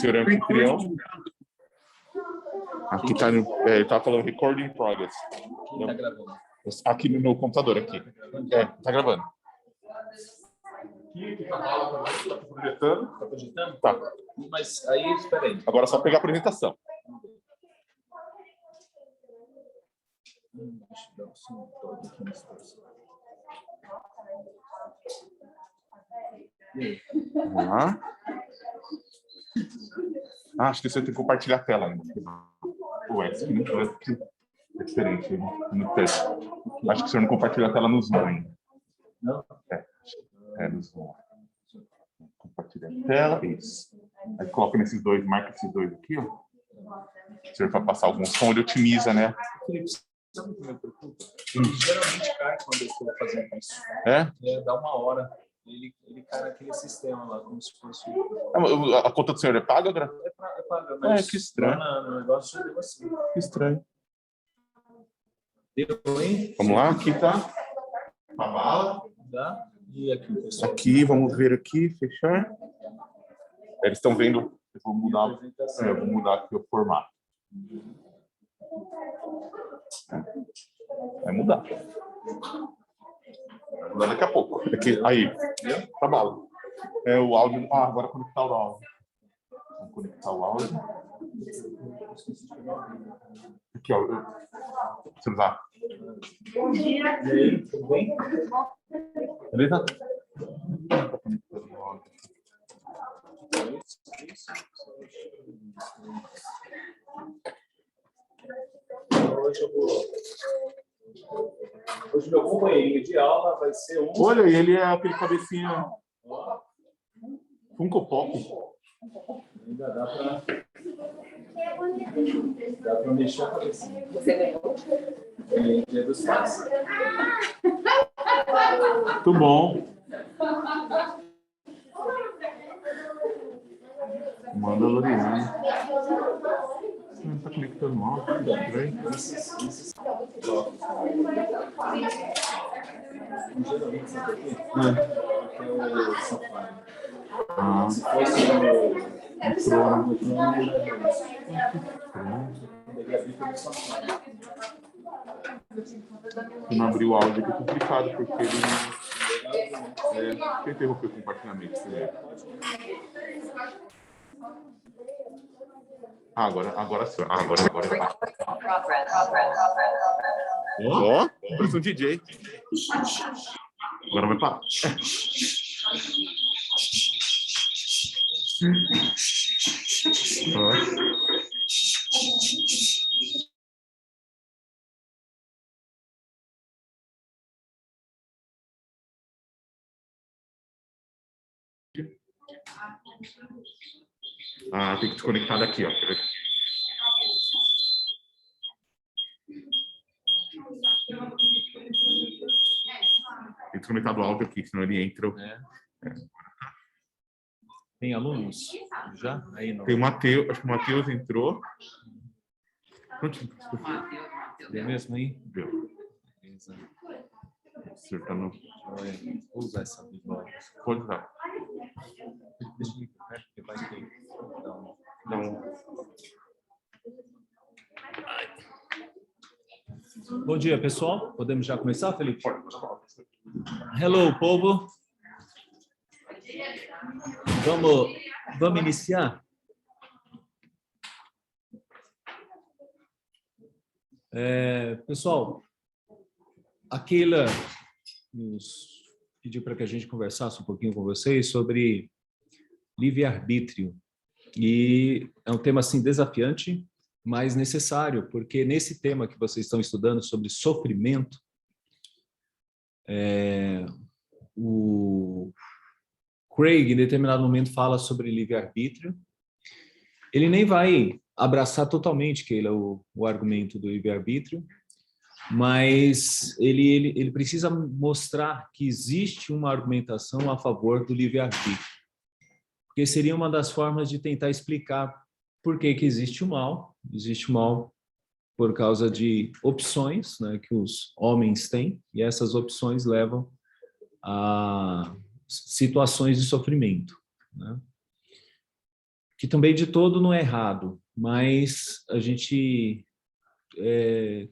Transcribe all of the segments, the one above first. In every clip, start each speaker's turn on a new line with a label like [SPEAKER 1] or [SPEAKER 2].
[SPEAKER 1] senhor anfitrião. Aqui tá, ele tá falando recording in progress.
[SPEAKER 2] Tá gravando.
[SPEAKER 1] Aqui no meu computador, aqui. Tá gravando. Tá projetando?
[SPEAKER 2] Tá projetando?
[SPEAKER 1] Tá.
[SPEAKER 2] Mas aí, espera aí.
[SPEAKER 1] Agora é só pegar a apresentação.
[SPEAKER 2] Deixa eu dar um toque aqui na situação.
[SPEAKER 1] Vamos lá. Acho que você tem que compartilhar a tela ainda. Ué, isso aqui não é diferente. Acho que o senhor não compartilha a tela no Zoom ainda.
[SPEAKER 2] Não?
[SPEAKER 1] No Zoom. Compartilha a tela, isso. Aí coloca nesses dois, marca esses dois aqui, ó. O senhor vai passar algum som, ele otimiza, né?
[SPEAKER 2] Sabe o que me preocupa? Ele geralmente cai quando eu estou fazendo isso. Dá uma hora. Ele cai naquele sistema lá, como se fosse...
[SPEAKER 1] A conta do senhor é paga, Gra?
[SPEAKER 2] É paga, mas
[SPEAKER 1] que estranho.
[SPEAKER 2] No negócio deu assim.
[SPEAKER 1] Que estranho.
[SPEAKER 2] Deu, hein?
[SPEAKER 1] Vamos lá, aqui tá. Uma bala.
[SPEAKER 2] Tá? E aqui, pessoal?
[SPEAKER 1] Aqui, vamos ver aqui, fechar. Eles estão vendo, eu vou mudar aqui o formato. Vai mudar. Vai mudar daqui a pouco. Aqui, aí, tá bom. O áudio. Agora conectar o áudio. Vamos conectar o áudio. Aqui, ó. Você usar.
[SPEAKER 2] Bom dia. E aí, tudo bem?
[SPEAKER 1] Beleza? Tá conectando o áudio.
[SPEAKER 2] Hoje meu companheirinho de aula vai ser um...
[SPEAKER 1] Olha, ele é aquele cabecinha... Funko Pop.
[SPEAKER 2] Ainda dá pra mexer a cabecinha.
[SPEAKER 3] Você ganhou?
[SPEAKER 2] Dia dos Pais.
[SPEAKER 1] Muito bom. Mandaloriano. Não tá conectando mal.
[SPEAKER 2] Geralmente sabe aqui? Aqui é o Safari. Se fosse o Trono,
[SPEAKER 1] Se não abrir o áudio é complicado, porque ele não... Quem interrompeu o compartilhamento? Agora sim. Agora. Ó, parece um DJ. Agora vai parar. Tem que desconectar daqui, ó. Tem que desconectar do áudio aqui, senão ele entra.
[SPEAKER 2] Tem alunos? Já? Aí não.
[SPEAKER 1] Tem o Matheus, acho que o Matheus entrou.
[SPEAKER 2] Deu mesmo aí?
[SPEAKER 1] Deu. O senhor tá no...
[SPEAKER 2] Vou usar essa bigode.
[SPEAKER 1] Pode usar.
[SPEAKER 2] Deixa eu ir perto, porque vai ter.
[SPEAKER 1] Não.
[SPEAKER 2] Bom dia, pessoal. Podemos já começar, Felipe? Hello, povo. Vamos iniciar? Pessoal, a Keila nos pediu para que a gente conversasse um pouquinho com vocês sobre livre-arbítrio. E é um tema, assim, desafiante, mas necessário, porque nesse tema que vocês estão estudando sobre sofrimento, o Craig, em determinado momento, fala sobre livre-arbítrio. Ele nem vai abraçar totalmente, Keila, o argumento do livre-arbítrio, mas ele precisa mostrar que existe uma argumentação a favor do livre-arbítrio, porque seria uma das formas de tentar explicar por que existe o mal. Existe o mal por causa de opções, né, que os homens têm, e essas opções levam a situações de sofrimento, né? que também de todo não é errado, mas a gente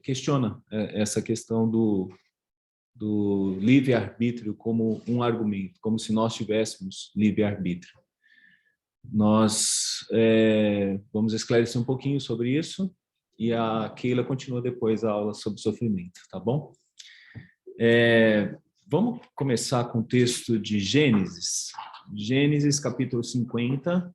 [SPEAKER 2] questiona essa questão do livre-arbítrio como um argumento, como se nós tivéssemos livre-arbítrio. Nós vamos esclarecer um pouquinho sobre isso e a Keila continua depois a aula sobre sofrimento, tá bom? Vamos começar com o texto de Gênesis. Gênesis, capítulo 50.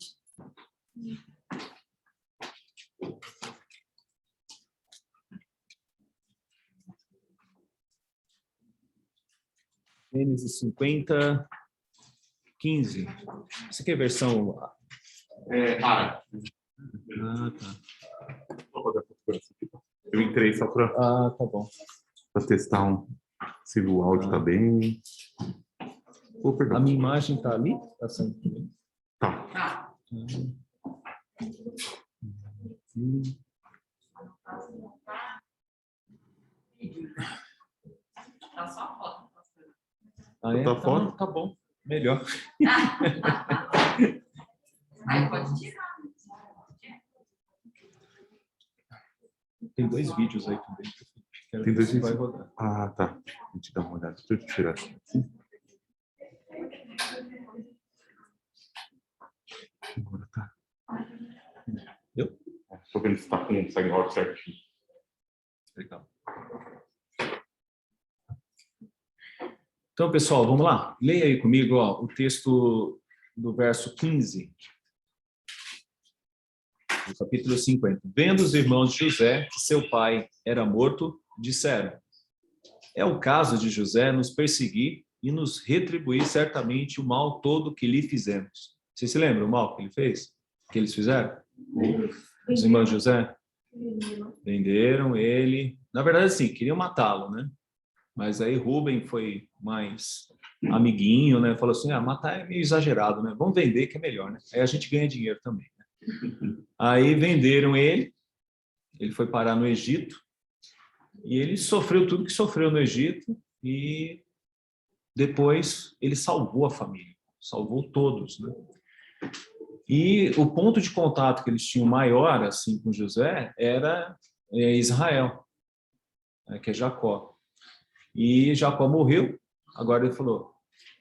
[SPEAKER 2] Gênesis 50, 15. Essa aqui é a versão...
[SPEAKER 1] Ah,
[SPEAKER 2] tá.
[SPEAKER 1] Eu entrei só para
[SPEAKER 2] Tá bom.
[SPEAKER 1] testar se o áudio está bem. Oh,
[SPEAKER 2] A minha imagem está ali? Está sendo também?
[SPEAKER 1] Tá.
[SPEAKER 3] Tá só foto.
[SPEAKER 1] Tá fora?
[SPEAKER 2] Tá bom. Melhor.
[SPEAKER 3] Aí pode tirar.
[SPEAKER 1] Tem dois vídeos aí também. Tem dois vídeos? Vai rodar. Ah, tá. A gente dá uma olhada. Deixa eu tirar aqui. Agora tá.
[SPEAKER 2] Deu?
[SPEAKER 1] Estou vendo se está com o signal certinho.
[SPEAKER 2] Legal. Então, pessoal, vamos lá. Leia aí comigo o texto do verso 15. No capítulo 50. Vendo os irmãos de José que seu pai era morto, disseram: é o caso de José nos perseguir e nos retribuir certamente o mal todo que lhe fizemos. Vocês se lembram o mal que ele fez? Que eles fizeram? Os irmãos de José? Venderam ele. Na verdade, sim, queriam matá-lo, né? Mas aí Rúben foi mais amiguinho, né? Falou assim, matar é meio exagerado, né? Vamos vender que é melhor, né? Aí a gente ganha dinheiro também. Aí venderam ele foi parar no Egito, e ele sofreu tudo que sofreu no Egito, e depois ele salvou a família, salvou todos, né? E o ponto de contato que eles tinham maior, assim, com José, era Israel, que é Jacó. E Jacó morreu, agora ele falou,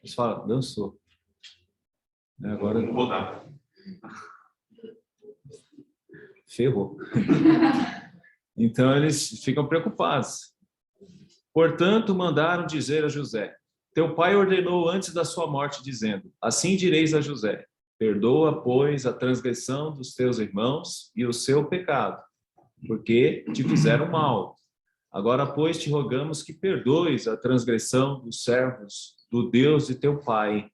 [SPEAKER 2] eles falam, dançou. Agora
[SPEAKER 1] não vou dar.
[SPEAKER 2] Ferrou. Então, eles ficam preocupados. Portanto, mandaram dizer a José, teu pai ordenou antes da sua morte, dizendo, assim direis a José, perdoa, pois, a transgressão dos teus irmãos e o seu pecado, porque te fizeram mal. Agora, pois, te rogamos que perdoes a transgressão dos servos do Deus de teu pai.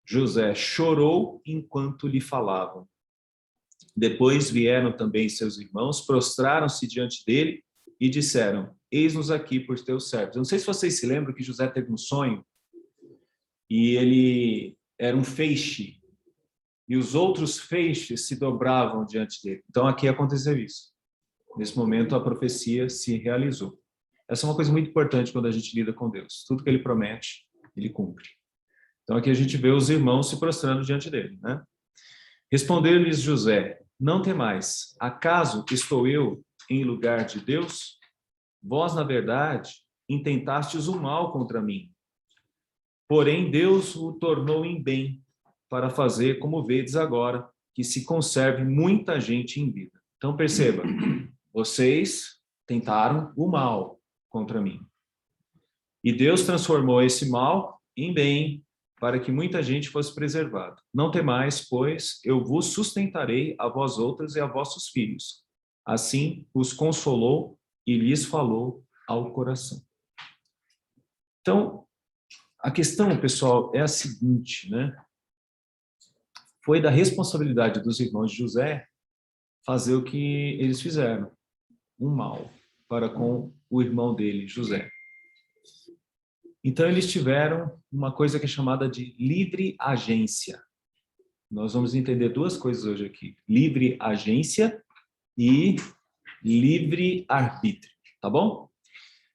[SPEAKER 2] José chorou enquanto lhe falavam. Depois vieram também seus irmãos, prostraram-se diante dele e disseram, eis-nos aqui por teus servos. Eu não sei se vocês se lembram que José teve um sonho e ele era um feixe e os outros feixes se dobravam diante dele. Então aqui aconteceu isso. Nesse momento a profecia se realizou. Essa é uma coisa muito importante quando a gente lida com Deus. Tudo que ele promete, ele cumpre. Então aqui a gente vê os irmãos se prostrando diante dele, né? Respondeu-lhes José, não temais, acaso estou eu em lugar de Deus? Vós, na verdade, intentastes o mal contra mim. Porém, Deus o tornou em bem, para fazer, como vedes agora, que se conserve muita gente em vida. Então, perceba, vocês tentaram o mal contra mim. E Deus transformou esse mal em bem, para que muita gente fosse preservada. Não temais, pois eu vos sustentarei a vós outros e a vossos filhos. Assim os consolou e lhes falou ao coração. Então, a questão, pessoal, é a seguinte, né? Foi da responsabilidade dos irmãos de José fazer o que eles fizeram, um mal, para com o irmão dele, José. Então, eles tiveram uma coisa que é chamada de livre agência. Nós vamos entender duas coisas hoje aqui. Livre agência e livre arbítrio, tá bom?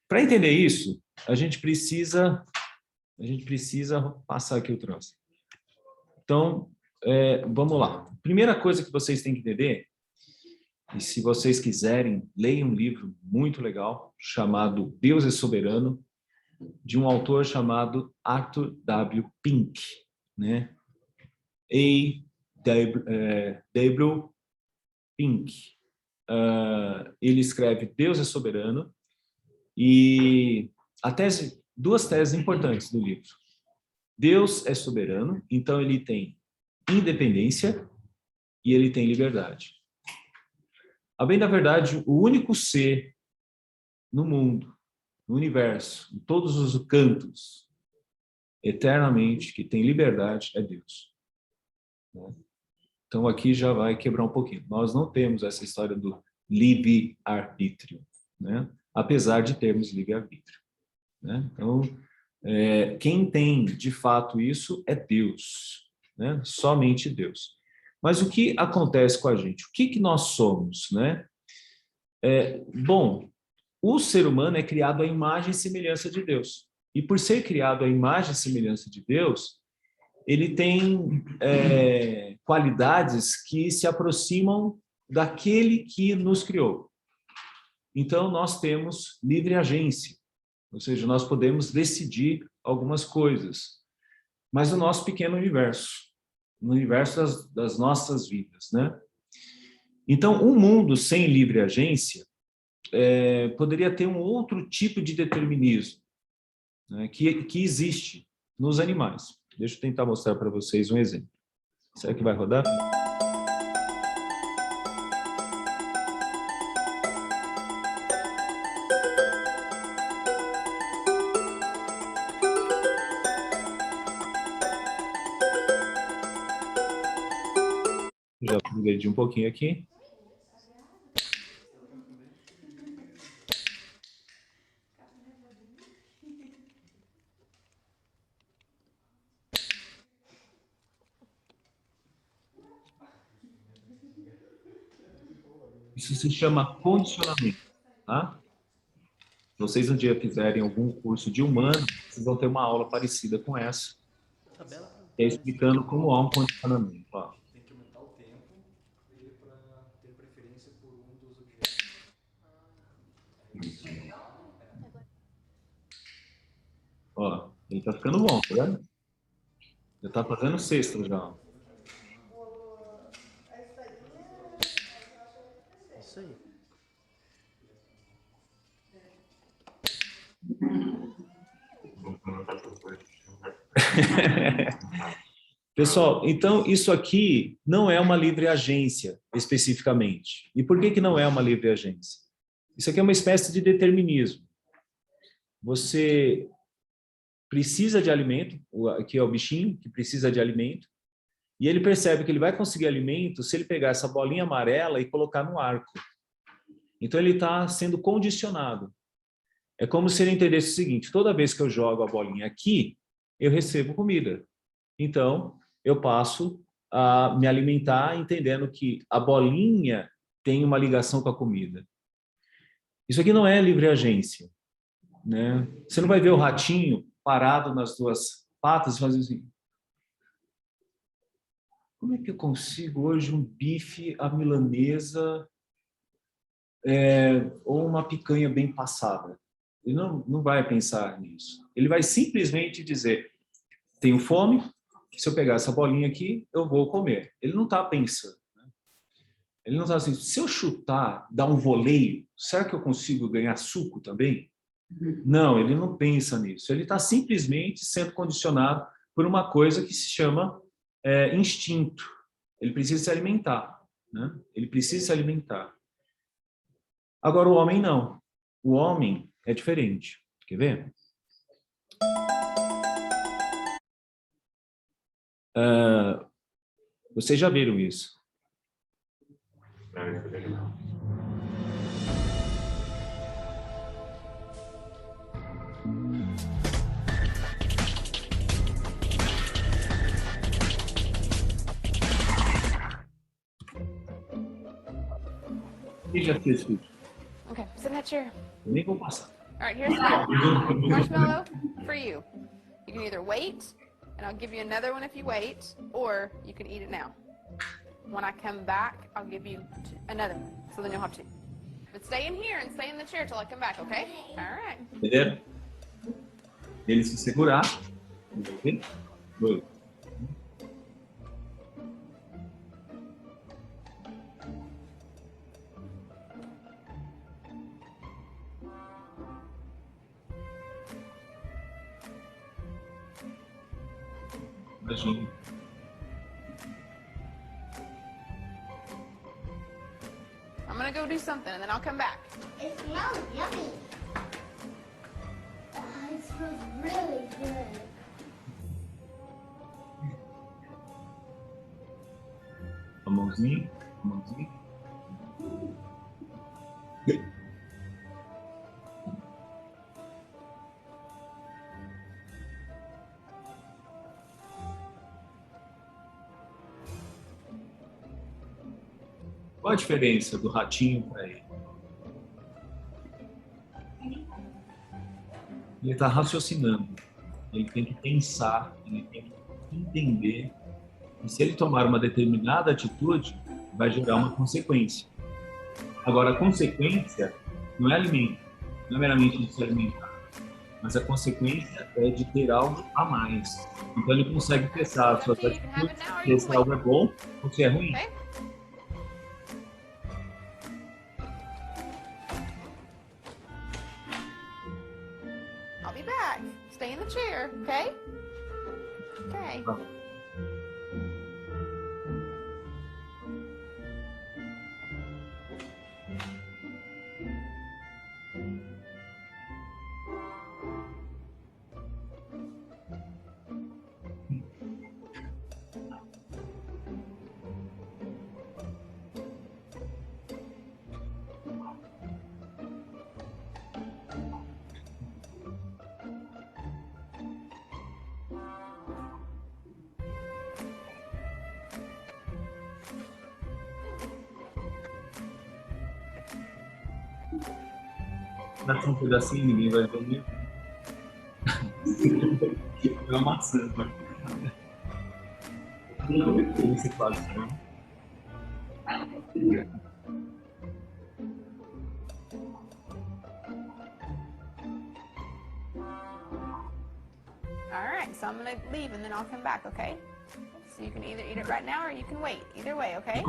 [SPEAKER 2] Para entender isso, a gente precisa passar aqui o troço. Então, vamos lá. Primeira coisa que vocês têm que entender, e se vocês quiserem, leiam um livro muito legal chamado Deus é Soberano, de um autor chamado Arthur W. Pink, né? W. Pink. Ele escreve Deus é Soberano e duas teses importantes do livro. Deus é soberano, então ele tem independência e ele tem liberdade. A bem da verdade, o único ser no mundo, no universo, em todos os cantos, eternamente, que tem liberdade, é Deus. Então aqui já vai quebrar um pouquinho. Nós não temos essa história do livre-arbítrio, né? Apesar de termos livre-arbítrio, né? Então, quem tem de fato isso é Deus, né? Somente Deus. Mas o que acontece com a gente? O que nós somos, né? Bom, o ser humano é criado à imagem e semelhança de Deus. E por ser criado à imagem e semelhança de Deus, ele tem qualidades que se aproximam daquele que nos criou. Então, nós temos livre agência, ou seja, nós podemos decidir algumas coisas, mas no nosso pequeno universo, no universo das nossas vidas, né? Então, um mundo sem livre agência poderia ter um outro tipo de determinismo, né, que existe nos animais. Deixa eu tentar mostrar para vocês um exemplo. Será que vai rodar? Já progredi um pouquinho aqui. Isso se chama condicionamento, tá? Se vocês um dia fizerem algum curso de humano, vocês vão ter uma aula parecida com essa, que é explicando como há um condicionamento. Ó.
[SPEAKER 4] Tem que aumentar o tempo dele para ter preferência por um dos objetos.
[SPEAKER 2] Ó, ele tá ficando bom, tá vendo? Já tá fazendo sexta já.
[SPEAKER 4] Isso aí.
[SPEAKER 2] Pessoal, então isso aqui não é uma livre agência, especificamente. E por que não é uma livre agência? Isso aqui é uma espécie de determinismo. Você precisa de alimento, aqui é o bichinho que precisa de alimento, e ele percebe que ele vai conseguir alimento se ele pegar essa bolinha amarela e colocar no arco. Então ele está sendo condicionado. É como se ele entendesse o seguinte: toda vez que eu jogo a bolinha aqui, eu recebo comida. Então, eu passo a me alimentar entendendo que a bolinha tem uma ligação com a comida. Isso aqui não é livre agência, né? Você não vai ver o ratinho parado nas duas patas e fazer assim: como é que eu consigo hoje um bife à milanesa ou uma picanha bem passada? Ele não vai pensar nisso. Ele vai simplesmente dizer: tenho fome, se eu pegar essa bolinha aqui, eu vou comer. Ele não está pensando. Né? Ele não está assim: se eu chutar, dar um voleio, será que eu consigo ganhar suco também? Não, ele não pensa nisso. Ele está simplesmente sendo condicionado por uma coisa que se chama instinto. Ele precisa se alimentar. Né? Ele precisa se alimentar. Agora, o homem não. O homem é diferente. Quer ver? Vocês já viram isso? Quem já fez isso?
[SPEAKER 5] Okay, sit in that chair.
[SPEAKER 2] Eu nem vou passar.
[SPEAKER 5] All right, here's the deal. Marshmallow for you. You can either wait and I'll give you another one if you wait, or you can eat it now. When I come back, I'll give you another one, so then you'll have two. But stay in here and stay in the chair till I come back, okay? All right.
[SPEAKER 2] Entenderam? Ele se segurar. Ok? Dois. Imagina.
[SPEAKER 5] I'm gonna go do something, and then I'll come back.
[SPEAKER 6] It smells yummy. It smells really good.
[SPEAKER 2] A mãozinha. A mãozinha. Qual a diferença do ratinho para ele? Ele está raciocinando, ele tem que pensar, ele tem que entender. E se ele tomar uma determinada atitude, vai gerar uma consequência. Agora, a consequência não é alimento, não é meramente de se alimentar, mas a consequência é de ter algo a mais. Então, ele consegue pensar as suas atitudes, se esse algo é bom ou se é ruim.
[SPEAKER 5] Okay? I'll be back. Stay in the chair, okay? Okay.
[SPEAKER 2] Dá só um pedacinho, ninguém vai ver. É uma maçã. Como você faz, né?
[SPEAKER 5] All right, so I'm gonna leave and then I'll come back, okay? So you can either eat it right now or you can wait. Either way, okay?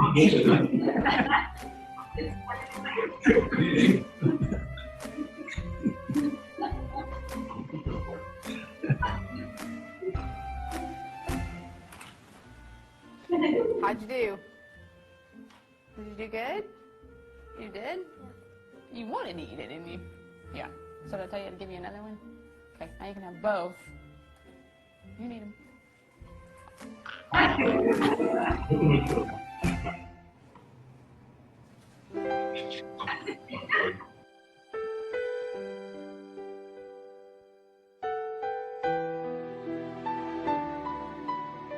[SPEAKER 5] How'd you do? Did you do good? You did? You wanted to eat it, didn't you? Yeah. So did I tell you to give you another one? Okay, now you can have both. You need them.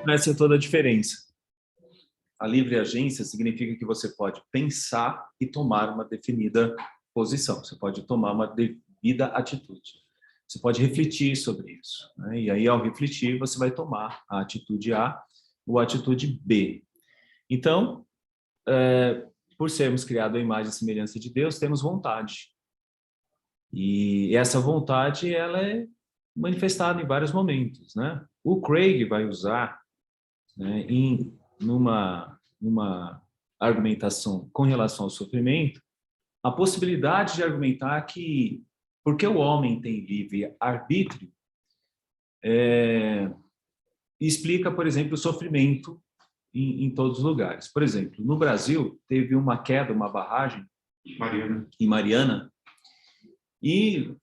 [SPEAKER 2] Essa é toda a diferença. A livre agência significa que você pode pensar e tomar uma definida posição. Você pode tomar uma devida atitude. Você pode refletir sobre isso, né? E aí, ao refletir, você vai tomar a atitude A ou a atitude B. Então, por sermos criados à imagem e semelhança de Deus, temos vontade. E essa vontade, ela é manifestada em vários momentos, né? O Craig vai usar, né, numa argumentação com relação ao sofrimento, a possibilidade de argumentar que, porque o homem tem livre arbítrio, explica, por exemplo, o sofrimento em todos os lugares. Por exemplo, no Brasil, teve uma queda, uma barragem em Mariana, e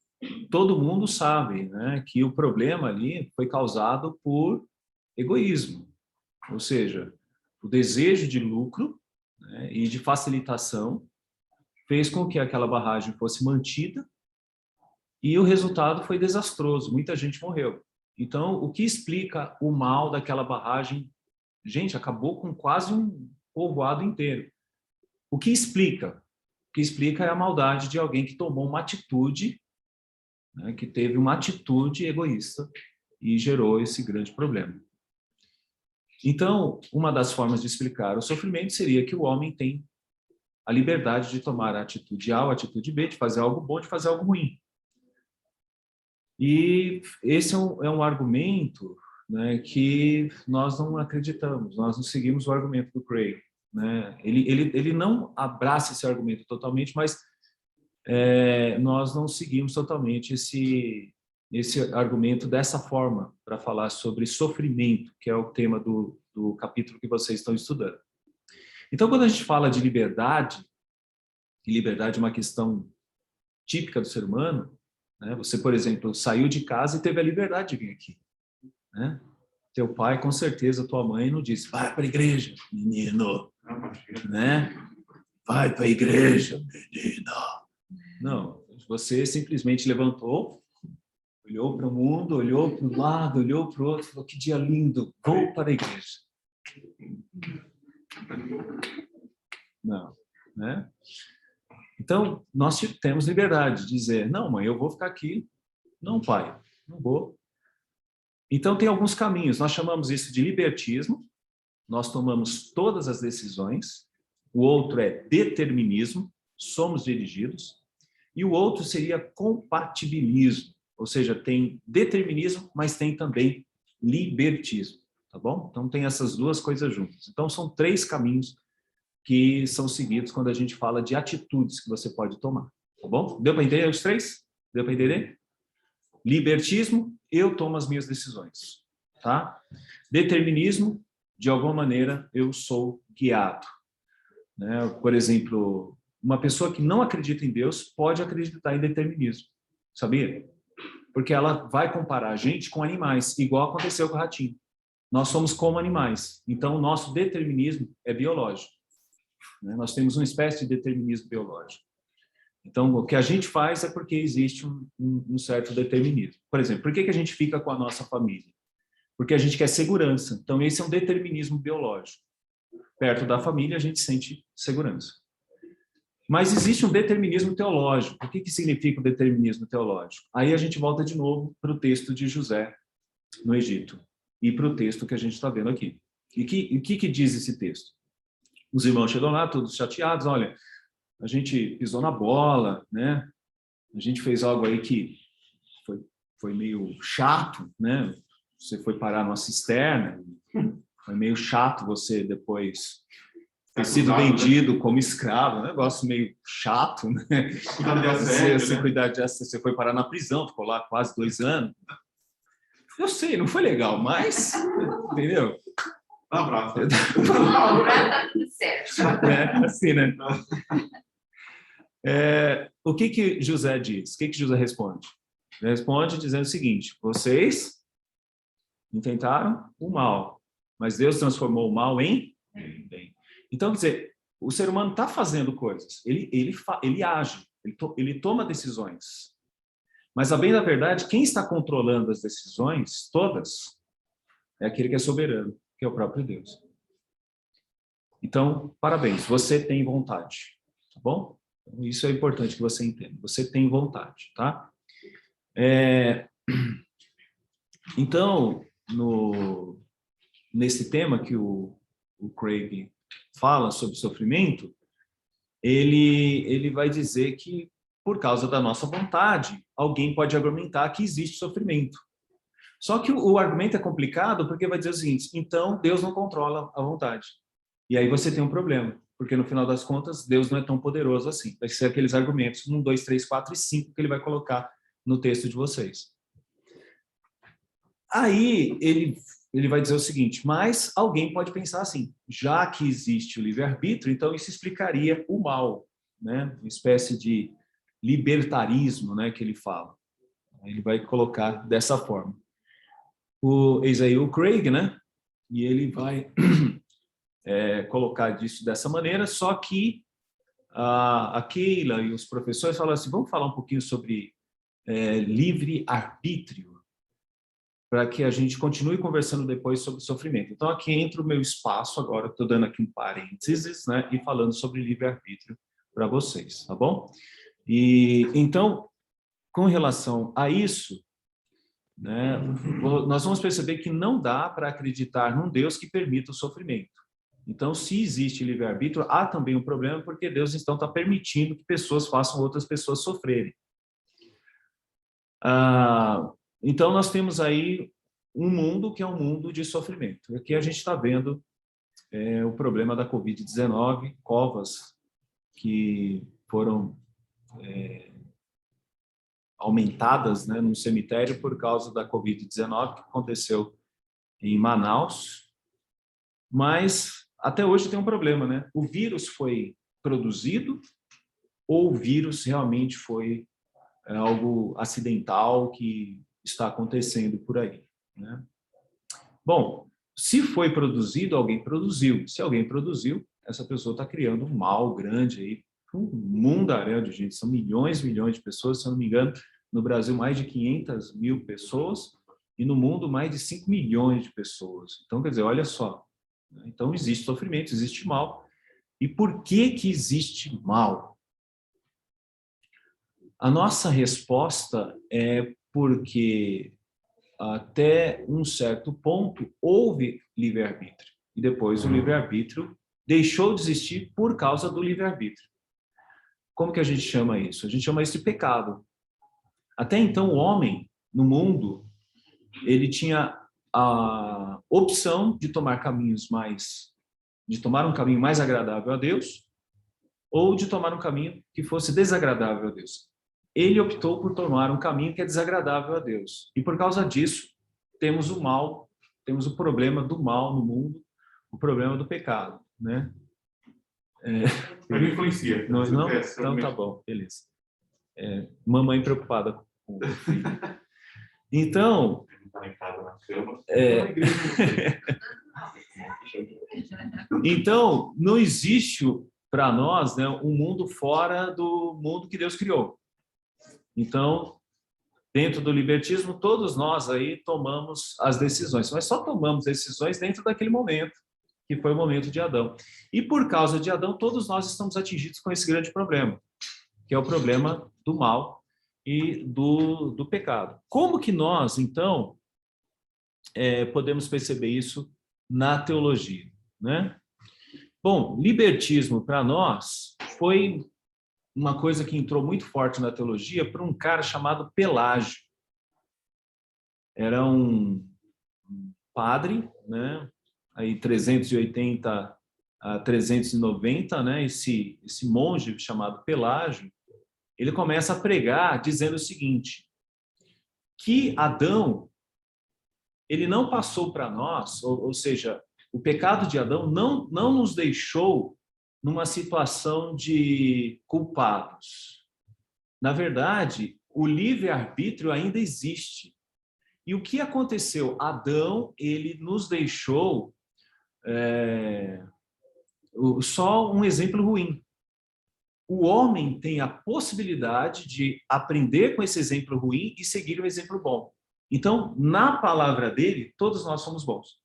[SPEAKER 2] todo mundo sabe, né, que o problema ali foi causado por egoísmo, ou seja, o desejo de lucro, né, e de facilitação fez com que aquela barragem fosse mantida e o resultado foi desastroso, muita gente morreu. Então, o que explica o mal daquela barragem? Gente, acabou com quase um povoado inteiro. O que explica? O que explica é a maldade de alguém que tomou uma atitude, né, que teve uma atitude egoísta e gerou esse grande problema. Então, uma das formas de explicar o sofrimento seria que o homem tem a liberdade de tomar a atitude A ou a atitude B, de fazer algo bom, de fazer algo ruim. E esse é um argumento, né, que nós não acreditamos, nós não seguimos o argumento do Craig. Né? Ele não abraça esse argumento totalmente, mas nós não seguimos totalmente esse argumento dessa forma para falar sobre sofrimento, que é o tema do capítulo que vocês estão estudando. Então, quando a gente fala de liberdade, e liberdade é uma questão típica do ser humano, né? Você, por exemplo, saiu de casa e teve a liberdade de vir aqui. Né? Teu pai, com certeza, tua mãe não disse, vai para a igreja, menino. Né? Vai para a igreja, menina. Não, você simplesmente levantou, olhou para o mundo, olhou para um lado, olhou para o outro, falou, que dia lindo, vou para a igreja. Não, né? Então, nós temos liberdade de dizer, não, mãe, eu vou ficar aqui. Não, pai, não vou. Então, tem alguns caminhos. Nós chamamos isso de libertismo. Nós tomamos todas as decisões. O outro é determinismo, somos dirigidos. E o outro seria compatibilismo, ou seja, tem determinismo, mas tem também libertismo, tá bom? Então, tem essas duas coisas juntas. Então, são 3 caminhos que são seguidos quando a gente fala de atitudes que você pode tomar, tá bom? Deu para entender os 3? Deu para entender? Libertismo, eu tomo as minhas decisões, tá? Determinismo, de alguma maneira, eu sou guiado. Né? Por exemplo, uma pessoa que não acredita em Deus pode acreditar em determinismo, sabia? Porque ela vai comparar a gente com animais, igual aconteceu com o ratinho. Nós somos como animais, então o nosso determinismo é biológico. Né? Nós temos uma espécie de determinismo biológico. Então, o que a gente faz é porque existe um certo determinismo. Por exemplo, por que a gente fica com a nossa família? Porque a gente quer segurança. Então, esse é um determinismo biológico. Perto da família, a gente sente segurança. Mas existe um determinismo teológico. O que significa o determinismo teológico? Aí a gente volta de novo para o texto de José no Egito e para o texto que a gente está vendo aqui. E o que diz esse texto? Os irmãos chegam lá, todos chateados, olha, a gente pisou na bola, né? A gente fez algo aí que foi meio chato, né? Você foi parar numa cisterna, foi meio chato você depois ter sido vendido como escravo, um negócio meio chato, né? Você cuidar dessa, você foi parar na prisão, ficou lá quase 2 anos. Eu sei, não foi legal, mas, entendeu?
[SPEAKER 1] Um abraço.
[SPEAKER 3] Tá tudo certo.
[SPEAKER 2] Assim, né? O que José diz? O que José responde? Ele responde dizendo o seguinte, vocês intentaram o mal, mas Deus transformou o mal em bem. Então, quer dizer, o ser humano está fazendo coisas, ele age, ele toma decisões. Mas, a bem da verdade, quem está controlando as decisões todas é aquele que é soberano, que é o próprio Deus. Então, parabéns, você tem vontade, tá bom? Então, isso é importante que você entenda, você tem vontade, tá? Então, nesse tema que o Craig fala sobre sofrimento, ele vai dizer que, por causa da nossa vontade, alguém pode argumentar que existe sofrimento. Só que o argumento é complicado porque vai dizer o seguinte, então Deus não controla a vontade. E aí você tem um problema, porque no final das contas, Deus não é tão poderoso assim. Vai ser aqueles argumentos 1, 2, 3, 4 e 5 que ele vai colocar no texto de vocês. Aí ele vai dizer o seguinte, mas alguém pode pensar assim, já que existe o livre-arbítrio, então isso explicaria o mal, né? Uma espécie de libertarismo, né, que ele fala. Ele vai colocar dessa forma. Eis aí o Craig, né? E ele vai colocar disso dessa maneira, só que a Keila e os professores falaram assim, vamos falar um pouquinho sobre livre-arbítrio, para que a gente continue conversando depois sobre sofrimento. Então, aqui entra o meu espaço, agora estou dando aqui um parênteses, né, e falando sobre livre-arbítrio para vocês, tá bom? E então, com relação a isso, né? Nós vamos perceber que não dá para acreditar num Deus que permita o sofrimento. Então, se existe livre-arbítrio, há também um problema, porque Deus então está permitindo que pessoas façam outras pessoas sofrerem. Então, nós temos aí um mundo que é um mundo de sofrimento. Aqui a gente está vendo o problema da Covid-19, covas que foram aumentadas, né, no cemitério por causa da Covid-19, que aconteceu em Manaus. Mas até hoje tem um problema, né? O vírus foi produzido ou o vírus realmente foi algo acidental que está acontecendo por aí, né? Bom, se foi produzido, alguém produziu. Se alguém produziu, essa pessoa está criando um mal grande aí, um mundaréu de gente. São milhões de pessoas, se eu não me engano, no Brasil mais de 500 mil pessoas e no mundo mais de 5 milhões de pessoas. Então, quer dizer, olha só. Então, existe sofrimento, existe mal. E por que que existe mal? A nossa resposta é porque até um certo ponto houve livre-arbítrio. E depois o livre-arbítrio deixou de existir por causa do livre-arbítrio. Como que a gente chama isso? A gente chama isso de pecado. Até então o homem, no mundo, ele tinha a opção de tomar um caminho mais agradável a Deus ou de tomar um caminho que fosse desagradável a Deus. Ele optou por tomar um caminho que é desagradável a Deus. E por causa disso, temos o mal, temos o problema do mal no mundo, o problema do pecado, né?
[SPEAKER 1] Não influencia.
[SPEAKER 2] Não? Então tá bom, beleza. Mamãe preocupada com o filho. Então, então não existe para nós, né, um mundo fora do mundo que Deus criou. Então, dentro do libertismo, todos nós aí tomamos as decisões, mas só tomamos decisões dentro daquele momento, que foi o momento de Adão. E por causa de Adão, todos nós estamos atingidos com esse grande problema, que é o problema do mal e do pecado. Como que nós, então, podemos perceber isso na teologia, né? Bom, libertismo para nós foi uma coisa que entrou muito forte na teologia por um cara chamado Pelágio. Era um padre, né? Aí 380 a 390, né? Esse monge chamado Pelágio, ele começa a pregar dizendo o seguinte, que Adão, ele não passou para nós, ou seja, o pecado de Adão não nos deixou numa situação de culpados. Na verdade, o livre-arbítrio ainda existe. E o que aconteceu? Adão, ele nos deixou só um exemplo ruim. O homem tem a possibilidade de aprender com esse exemplo ruim e seguir o exemplo bom. Então, na palavra dele, todos nós somos bons.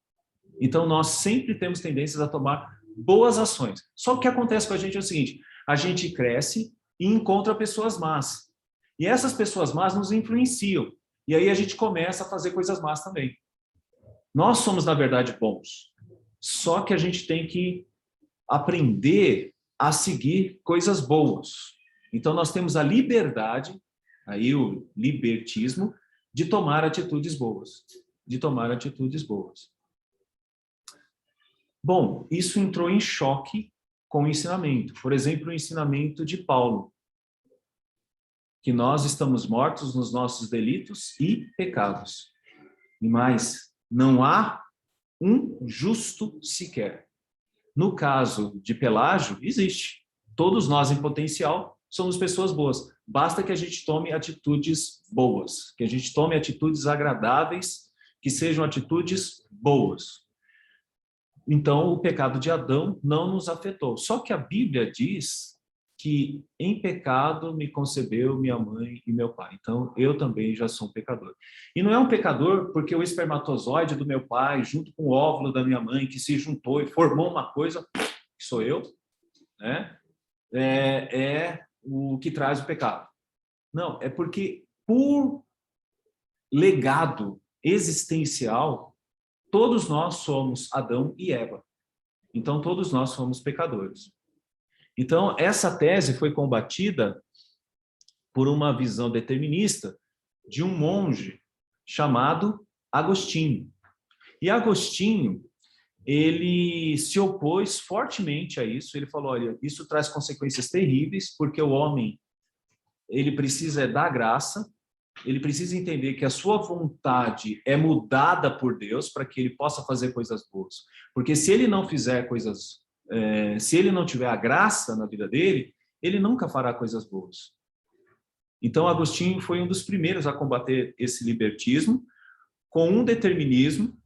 [SPEAKER 2] Então, nós sempre temos tendências a tomar boas ações. Só que o que acontece com a gente é o seguinte, a gente cresce e encontra pessoas más. E essas pessoas más nos influenciam. E aí a gente começa a fazer coisas más também. Nós somos, na verdade, bons. Só que a gente tem que aprender a seguir coisas boas. Então, nós temos a liberdade, aí o libertismo, de tomar atitudes boas. De tomar atitudes boas. Bom, isso entrou em choque com o ensinamento. Por exemplo, o ensinamento de Paulo, que nós estamos mortos nos nossos delitos e pecados. E mais, não há um justo sequer. No caso de Pelágio, existe. Todos nós, em potencial, somos pessoas boas. Basta que a gente tome atitudes boas, que a gente tome atitudes agradáveis, que sejam atitudes boas. Então, o pecado de Adão não nos afetou. Só que a Bíblia diz que em pecado me concebeu minha mãe e meu pai. Então, eu também já sou um pecador. E não é um pecador porque o espermatozoide do meu pai, junto com o óvulo da minha mãe, que se juntou e formou uma coisa, que sou eu, né? É o que traz o pecado. Não, é porque por legado existencial, todos nós somos Adão e Eva. Então, todos nós somos pecadores. Então, essa tese foi combatida por uma visão determinista de um monge chamado Agostinho. E Agostinho, ele se opôs fortemente a isso. Ele falou, olha, isso traz consequências terríveis, porque o homem, ele precisa dar graça, ele precisa entender que a sua vontade é mudada por Deus para que ele possa fazer coisas boas. Porque se ele não fizer coisas, se ele não tiver a graça na vida dele, ele nunca fará coisas boas. Então, Agostinho foi um dos primeiros a combater esse libertismo com um determinismo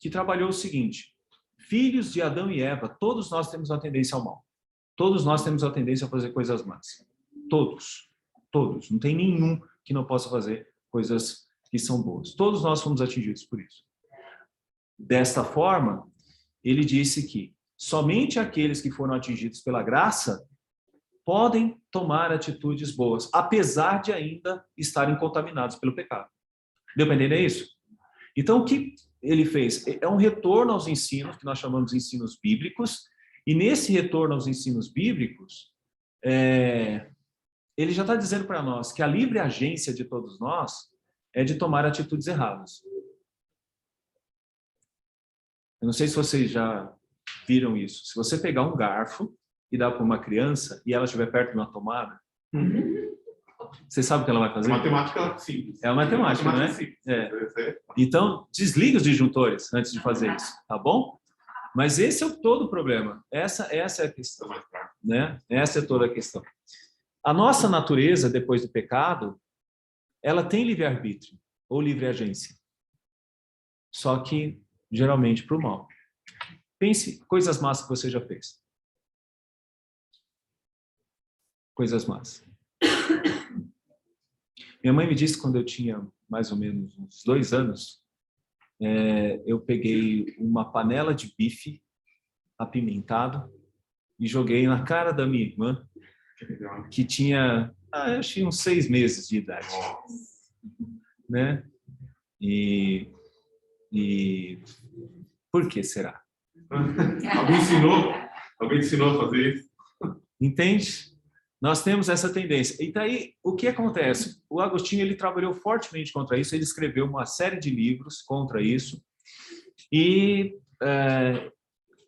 [SPEAKER 2] que trabalhou o seguinte: filhos de Adão e Eva, todos nós temos uma tendência ao mal. Todos nós temos a tendência a fazer coisas más. Todos. Todos. Não tem nenhum que não possa fazer coisas que são boas. Todos nós fomos atingidos por isso. Desta forma, ele disse que somente aqueles que foram atingidos pela graça podem tomar atitudes boas, apesar de ainda estarem contaminados pelo pecado. Deu para entender isso? Então, o que ele fez? É um retorno aos ensinos, que nós chamamos de ensinos bíblicos, e nesse retorno aos ensinos bíblicos, ele já está dizendo para nós que a livre agência de todos nós é de tomar atitudes erradas. Eu não sei se vocês já viram isso. Se você pegar um garfo e dar para uma criança e ela estiver perto de uma tomada, você sabe o que ela vai fazer?
[SPEAKER 1] É matemática simples.
[SPEAKER 2] É uma matemática, né?
[SPEAKER 1] Simples.
[SPEAKER 2] Então, desliga os disjuntores antes de fazer isso, tá bom? Mas esse é todo o problema. Essa é a questão, né? Essa é toda a questão. A nossa natureza, depois do pecado, ela tem livre-arbítrio ou livre-agência. Só que, geralmente, para o mal. Pense coisas más que você já fez. Coisas más. Minha mãe me disse, quando eu tinha mais ou menos uns 2 anos, eu peguei uma panela de bife apimentado e joguei na cara da minha irmã, que tinha, acho que uns 6 meses de idade, né? E por que será?
[SPEAKER 1] Alguém ensinou a fazer isso?
[SPEAKER 2] Entende? Nós temos essa tendência. E daí, o que acontece? O Agostinho, ele trabalhou fortemente contra isso, ele escreveu uma série de livros contra isso, e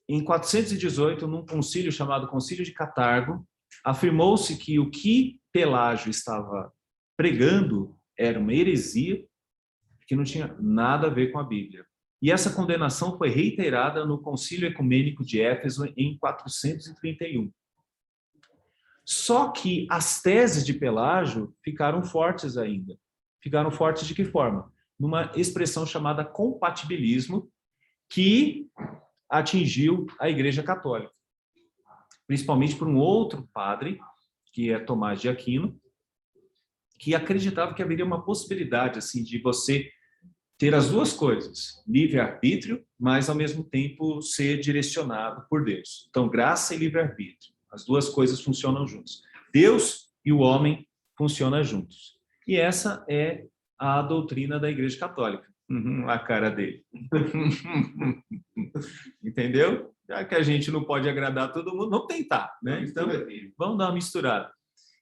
[SPEAKER 2] em 418, num concílio chamado Concílio de Catargo, afirmou-se que o que Pelágio estava pregando era uma heresia que não tinha nada a ver com a Bíblia. E essa condenação foi reiterada no Concílio Ecumênico de Éfeso em 431. Só que as teses de Pelágio ficaram fortes ainda. Ficaram fortes de que forma? Numa expressão chamada compatibilismo, que atingiu a Igreja Católica. Principalmente por um outro padre, que é Tomás de Aquino, que acreditava que haveria uma possibilidade assim, de você ter as duas coisas, livre-arbítrio, mas ao mesmo tempo ser direcionado por Deus. Então, graça e livre-arbítrio. As duas coisas funcionam juntos. Deus e o homem funcionam juntos. E essa é a doutrina da Igreja Católica. A cara dele. Entendeu? Já que a gente não pode agradar todo mundo, vamos tentar, né? Então, vamos dar uma misturada.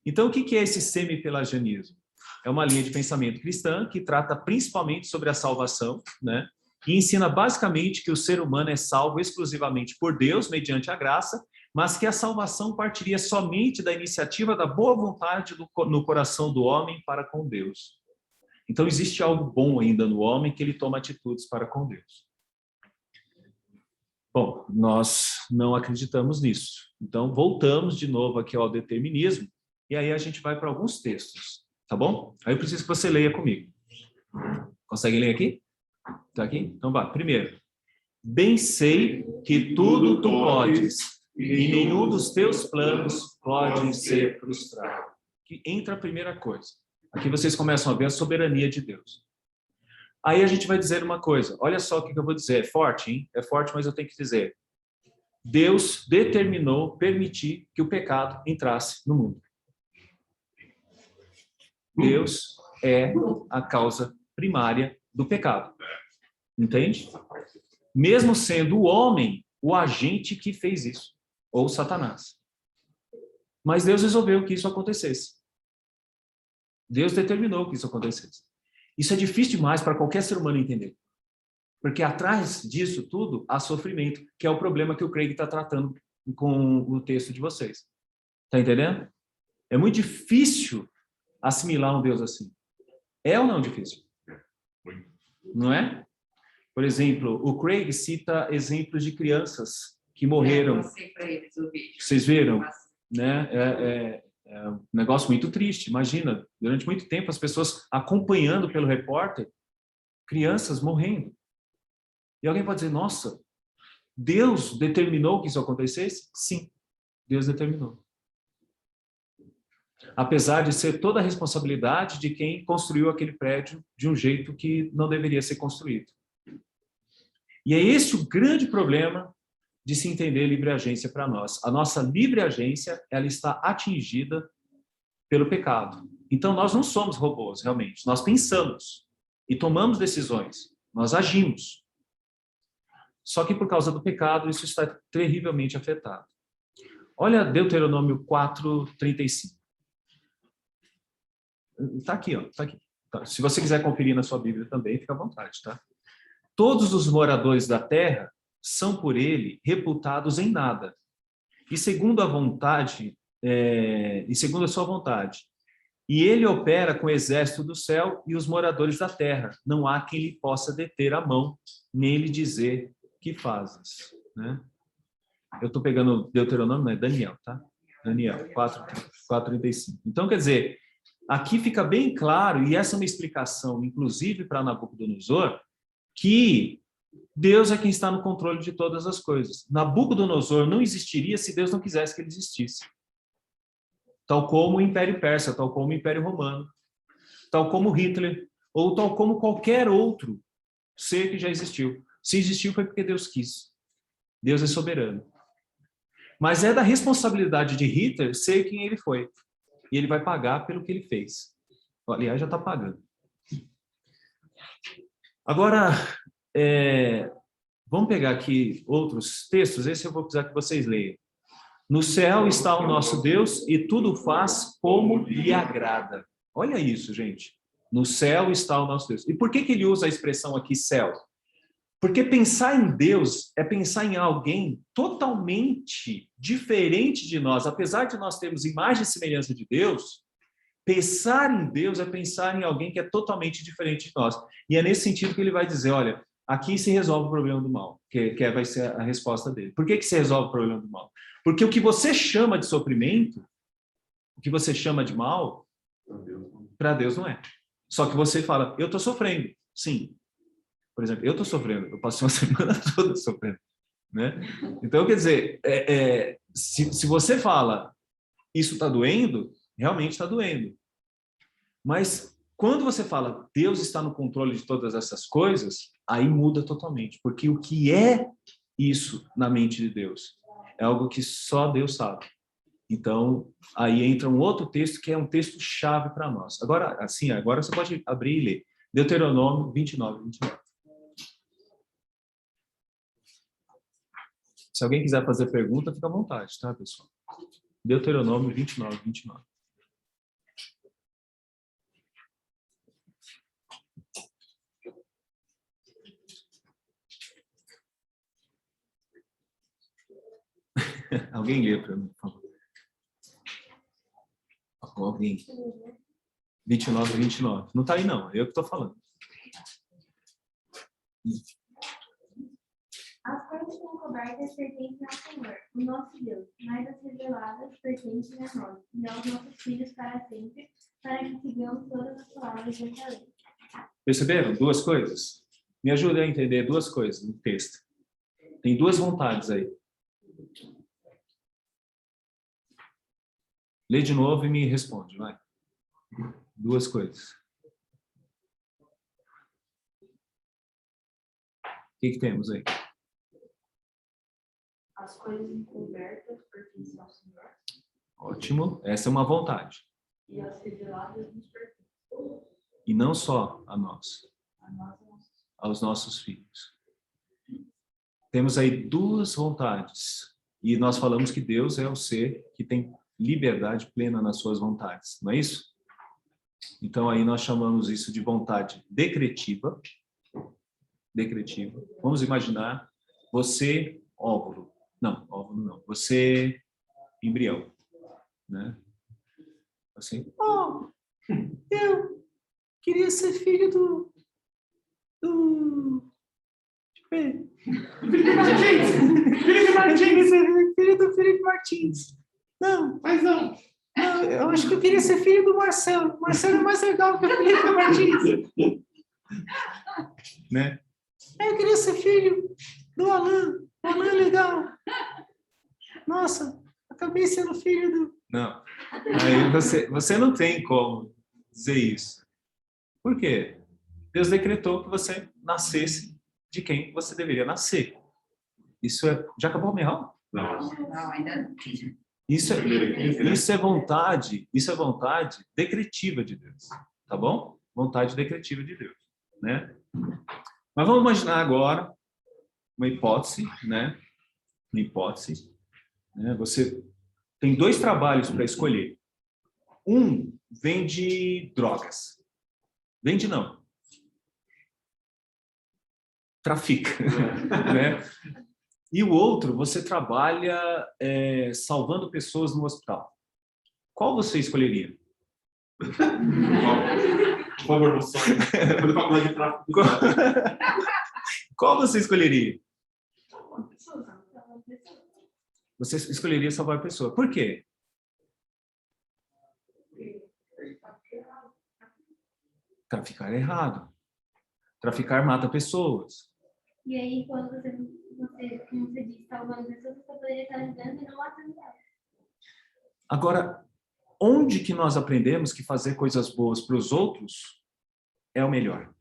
[SPEAKER 2] Então, o que é esse semi-pelagianismo? É uma linha de pensamento cristã que trata principalmente sobre a salvação, né? E ensina basicamente que o ser humano é salvo exclusivamente por Deus, mediante a graça, mas que a salvação partiria somente da iniciativa da boa vontade no coração do homem para com Deus. Então, existe algo bom ainda no homem que ele toma atitudes para com Deus. Bom, nós não acreditamos nisso. Então, voltamos de novo aqui ao determinismo, e aí a gente vai para alguns textos, tá bom? Aí eu preciso que você leia comigo. Consegue ler aqui? Tá aqui? Então, vá. Primeiro. Bem sei que tudo tu podes, e nenhum dos teus planos pode ser frustrado. Que entra a primeira coisa. Aqui vocês começam a ver a soberania de Deus. Aí a gente vai dizer uma coisa. Olha só o que eu vou dizer. É forte, hein? É forte, mas eu tenho que dizer. Deus determinou permitir que o pecado entrasse no mundo. Deus é a causa primária do pecado. Entende? Mesmo sendo o homem o agente que fez isso, ou Satanás. Mas Deus resolveu que isso acontecesse. Deus determinou que isso acontecesse. Isso é difícil demais para qualquer ser humano entender. Porque atrás disso tudo há sofrimento, que é o problema que o Craig está tratando com o texto de vocês. Está entendendo? É muito difícil assimilar um Deus assim. É ou não difícil? Não é? Por exemplo, o Craig cita exemplos de crianças que morreram.
[SPEAKER 3] Eu mostrei para eles o vídeo.
[SPEAKER 2] Vocês viram? Né? É um negócio muito triste. Imagina, durante muito tempo as pessoas acompanhando pelo repórter crianças morrendo. E alguém pode dizer, nossa, Deus determinou que isso acontecesse? Sim, Deus determinou. Apesar de ser toda a responsabilidade de quem construiu aquele prédio de um jeito que não deveria ser construído. E é esse o grande problema de se entender livre agência para nós. A nossa livre agência, ela está atingida pelo pecado. Então, nós não somos robôs, realmente. Nós pensamos e tomamos decisões. Nós agimos. Só que por causa do pecado, isso está terrivelmente afetado. Olha Deuteronômio 4:35. Está aqui, ó. Tá aqui. Tá. Se você quiser conferir na sua Bíblia também, fica à vontade, tá? Todos os moradores da terra são por ele reputados em nada. E segundo a vontade, e segundo a sua vontade. E ele opera com o exército do céu e os moradores da terra. Não há quem lhe possa deter a mão, nem lhe dizer que fazes. Né? Eu estou pegando Deuteronômio, não é Daniel, tá? Daniel 4:35. Então, quer dizer, aqui fica bem claro, e essa é uma explicação, inclusive para Nabucodonosor, que Deus é quem está no controle de todas as coisas. Nabucodonosor não existiria se Deus não quisesse que ele existisse. Tal como o Império Persa, tal como o Império Romano, tal como Hitler, ou tal como qualquer outro ser que já existiu. Se existiu foi porque Deus quis. Deus é soberano. Mas é da responsabilidade de Hitler ser quem ele foi. E ele vai pagar pelo que ele fez. Aliás, já está pagando. Agora, vamos pegar aqui outros textos, esse eu vou precisar que vocês leiam. No céu está o nosso Deus e tudo faz como lhe agrada. Olha isso, gente. No céu está o nosso Deus. E por que ele usa a expressão aqui céu? Porque pensar em Deus é pensar em alguém totalmente diferente de nós. Apesar de nós termos imagem e semelhança de Deus, pensar em Deus é pensar em alguém que é totalmente diferente de nós. E é nesse sentido que ele vai dizer, olha, aqui se resolve o problema do mal, que vai ser a resposta dele. Por que se resolve o problema do mal? Porque o que você chama de sofrimento, o que você chama de mal, para Deus não é. Só que você fala, eu estou sofrendo. Sim. Por exemplo, eu estou sofrendo. Eu passei uma semana toda sofrendo. Né? Então, quer dizer, se você fala, isso está doendo, realmente está doendo. Mas quando você fala, Deus está no controle de todas essas coisas, aí muda totalmente. Porque o que é isso na mente de Deus? É algo que só Deus sabe. Então, aí entra um outro texto que é um texto chave para nós. Agora, assim, agora você pode abrir e ler. Deuteronômio 29:29. Se alguém quiser fazer pergunta, fica à vontade, tá, pessoal? Deuteronômio 29:29. Alguém lê para mim, por favor. Alguém. 29:29. Não está aí, não. Eu que estou falando.
[SPEAKER 6] As coisas que são cobertas pertencem ao Senhor, o nosso Deus, mas as reveladas pertencem a nós e aos nossos filhos para sempre, para que sigamos todas as palavras dessa lei.
[SPEAKER 2] Perceberam? Duas coisas. Me ajuda a entender duas coisas no texto. Tem duas vontades aí. Lê de novo e me responde, vai. Duas coisas. O que temos aí?
[SPEAKER 7] As coisas encobertas pertencem ao Senhor.
[SPEAKER 2] Ótimo. Essa é uma vontade.
[SPEAKER 7] E as reveladas nos pertencem.
[SPEAKER 2] E não só a nós, aos nossos filhos. Temos aí duas vontades. E nós falamos que Deus é o ser que tem liberdade plena nas suas vontades, não é isso? Então aí nós chamamos isso de vontade decretiva. Decretiva. Vamos imaginar você óvulo. Não, óvulo não. Você embrião, né? Assim, eu queria ser filho do Felipe Martins. Filho do Felipe Martins. Não, mas não. Não, eu acho que eu queria ser filho do Marcelo. O Marcelo é mais legal que o Felipe Martins. Né? Eu queria ser filho do Alan. O Alan é legal. Nossa, acabei sendo filho do... Não. Aí você não tem como dizer isso. Por quê? Deus decretou que você nascesse de quem você deveria nascer. Isso é... Já acabou a minha aula?
[SPEAKER 3] Não, ainda não.
[SPEAKER 2] Isso é vontade decretiva de Deus, tá bom? Vontade decretiva de Deus, né? Mas vamos imaginar agora uma hipótese, né? Uma hipótese, né? Você tem dois trabalhos para escolher. Um vende drogas. Vende não. Trafica, né? E o outro, você trabalha salvando pessoas no hospital. Qual você escolheria?
[SPEAKER 1] Por favor, não sonhe.
[SPEAKER 2] Qual você escolheria? Você escolheria salvar a pessoa. Por quê? Traficar é errado. Traficar mata pessoas.
[SPEAKER 6] E aí, quando você como você disse, salvando pessoas, você poderia estar ajudando e não matando elas.
[SPEAKER 2] Agora, onde que nós aprendemos que fazer coisas boas para os outros é o melhor?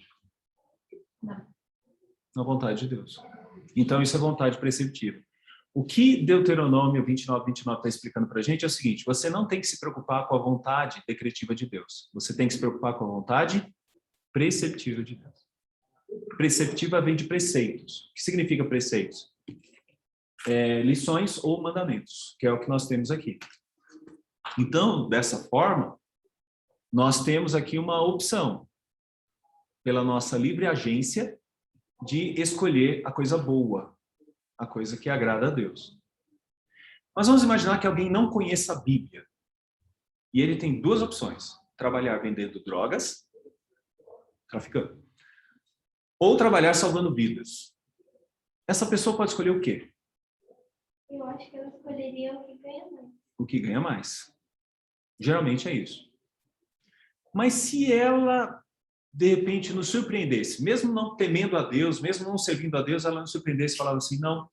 [SPEAKER 2] Na vontade de Deus. Então, isso é vontade preceptiva. O que Deuteronômio 29 está explicando para a gente é o seguinte: você não tem que se preocupar com a vontade decretiva de Deus. Você tem que se preocupar com a vontade preceptiva de Deus. Preceptiva vem de preceitos. O que significa preceitos? Lições ou mandamentos, que é o que nós temos aqui. Então, dessa forma, nós temos aqui uma opção, pela nossa livre agência, de escolher a coisa boa, a coisa que agrada a Deus. Mas vamos imaginar que alguém não conheça a Bíblia. E ele tem duas opções: trabalhar vendendo drogas, traficando, ou trabalhar salvando vidas. Essa pessoa pode escolher o quê?
[SPEAKER 6] Eu acho que eu escolheria o que ganha mais.
[SPEAKER 2] O que ganha mais. Geralmente é isso. Mas se ela, de repente, nos surpreendesse, mesmo não temendo a Deus, mesmo não servindo a Deus, ela nos surpreendesse e falava assim: não,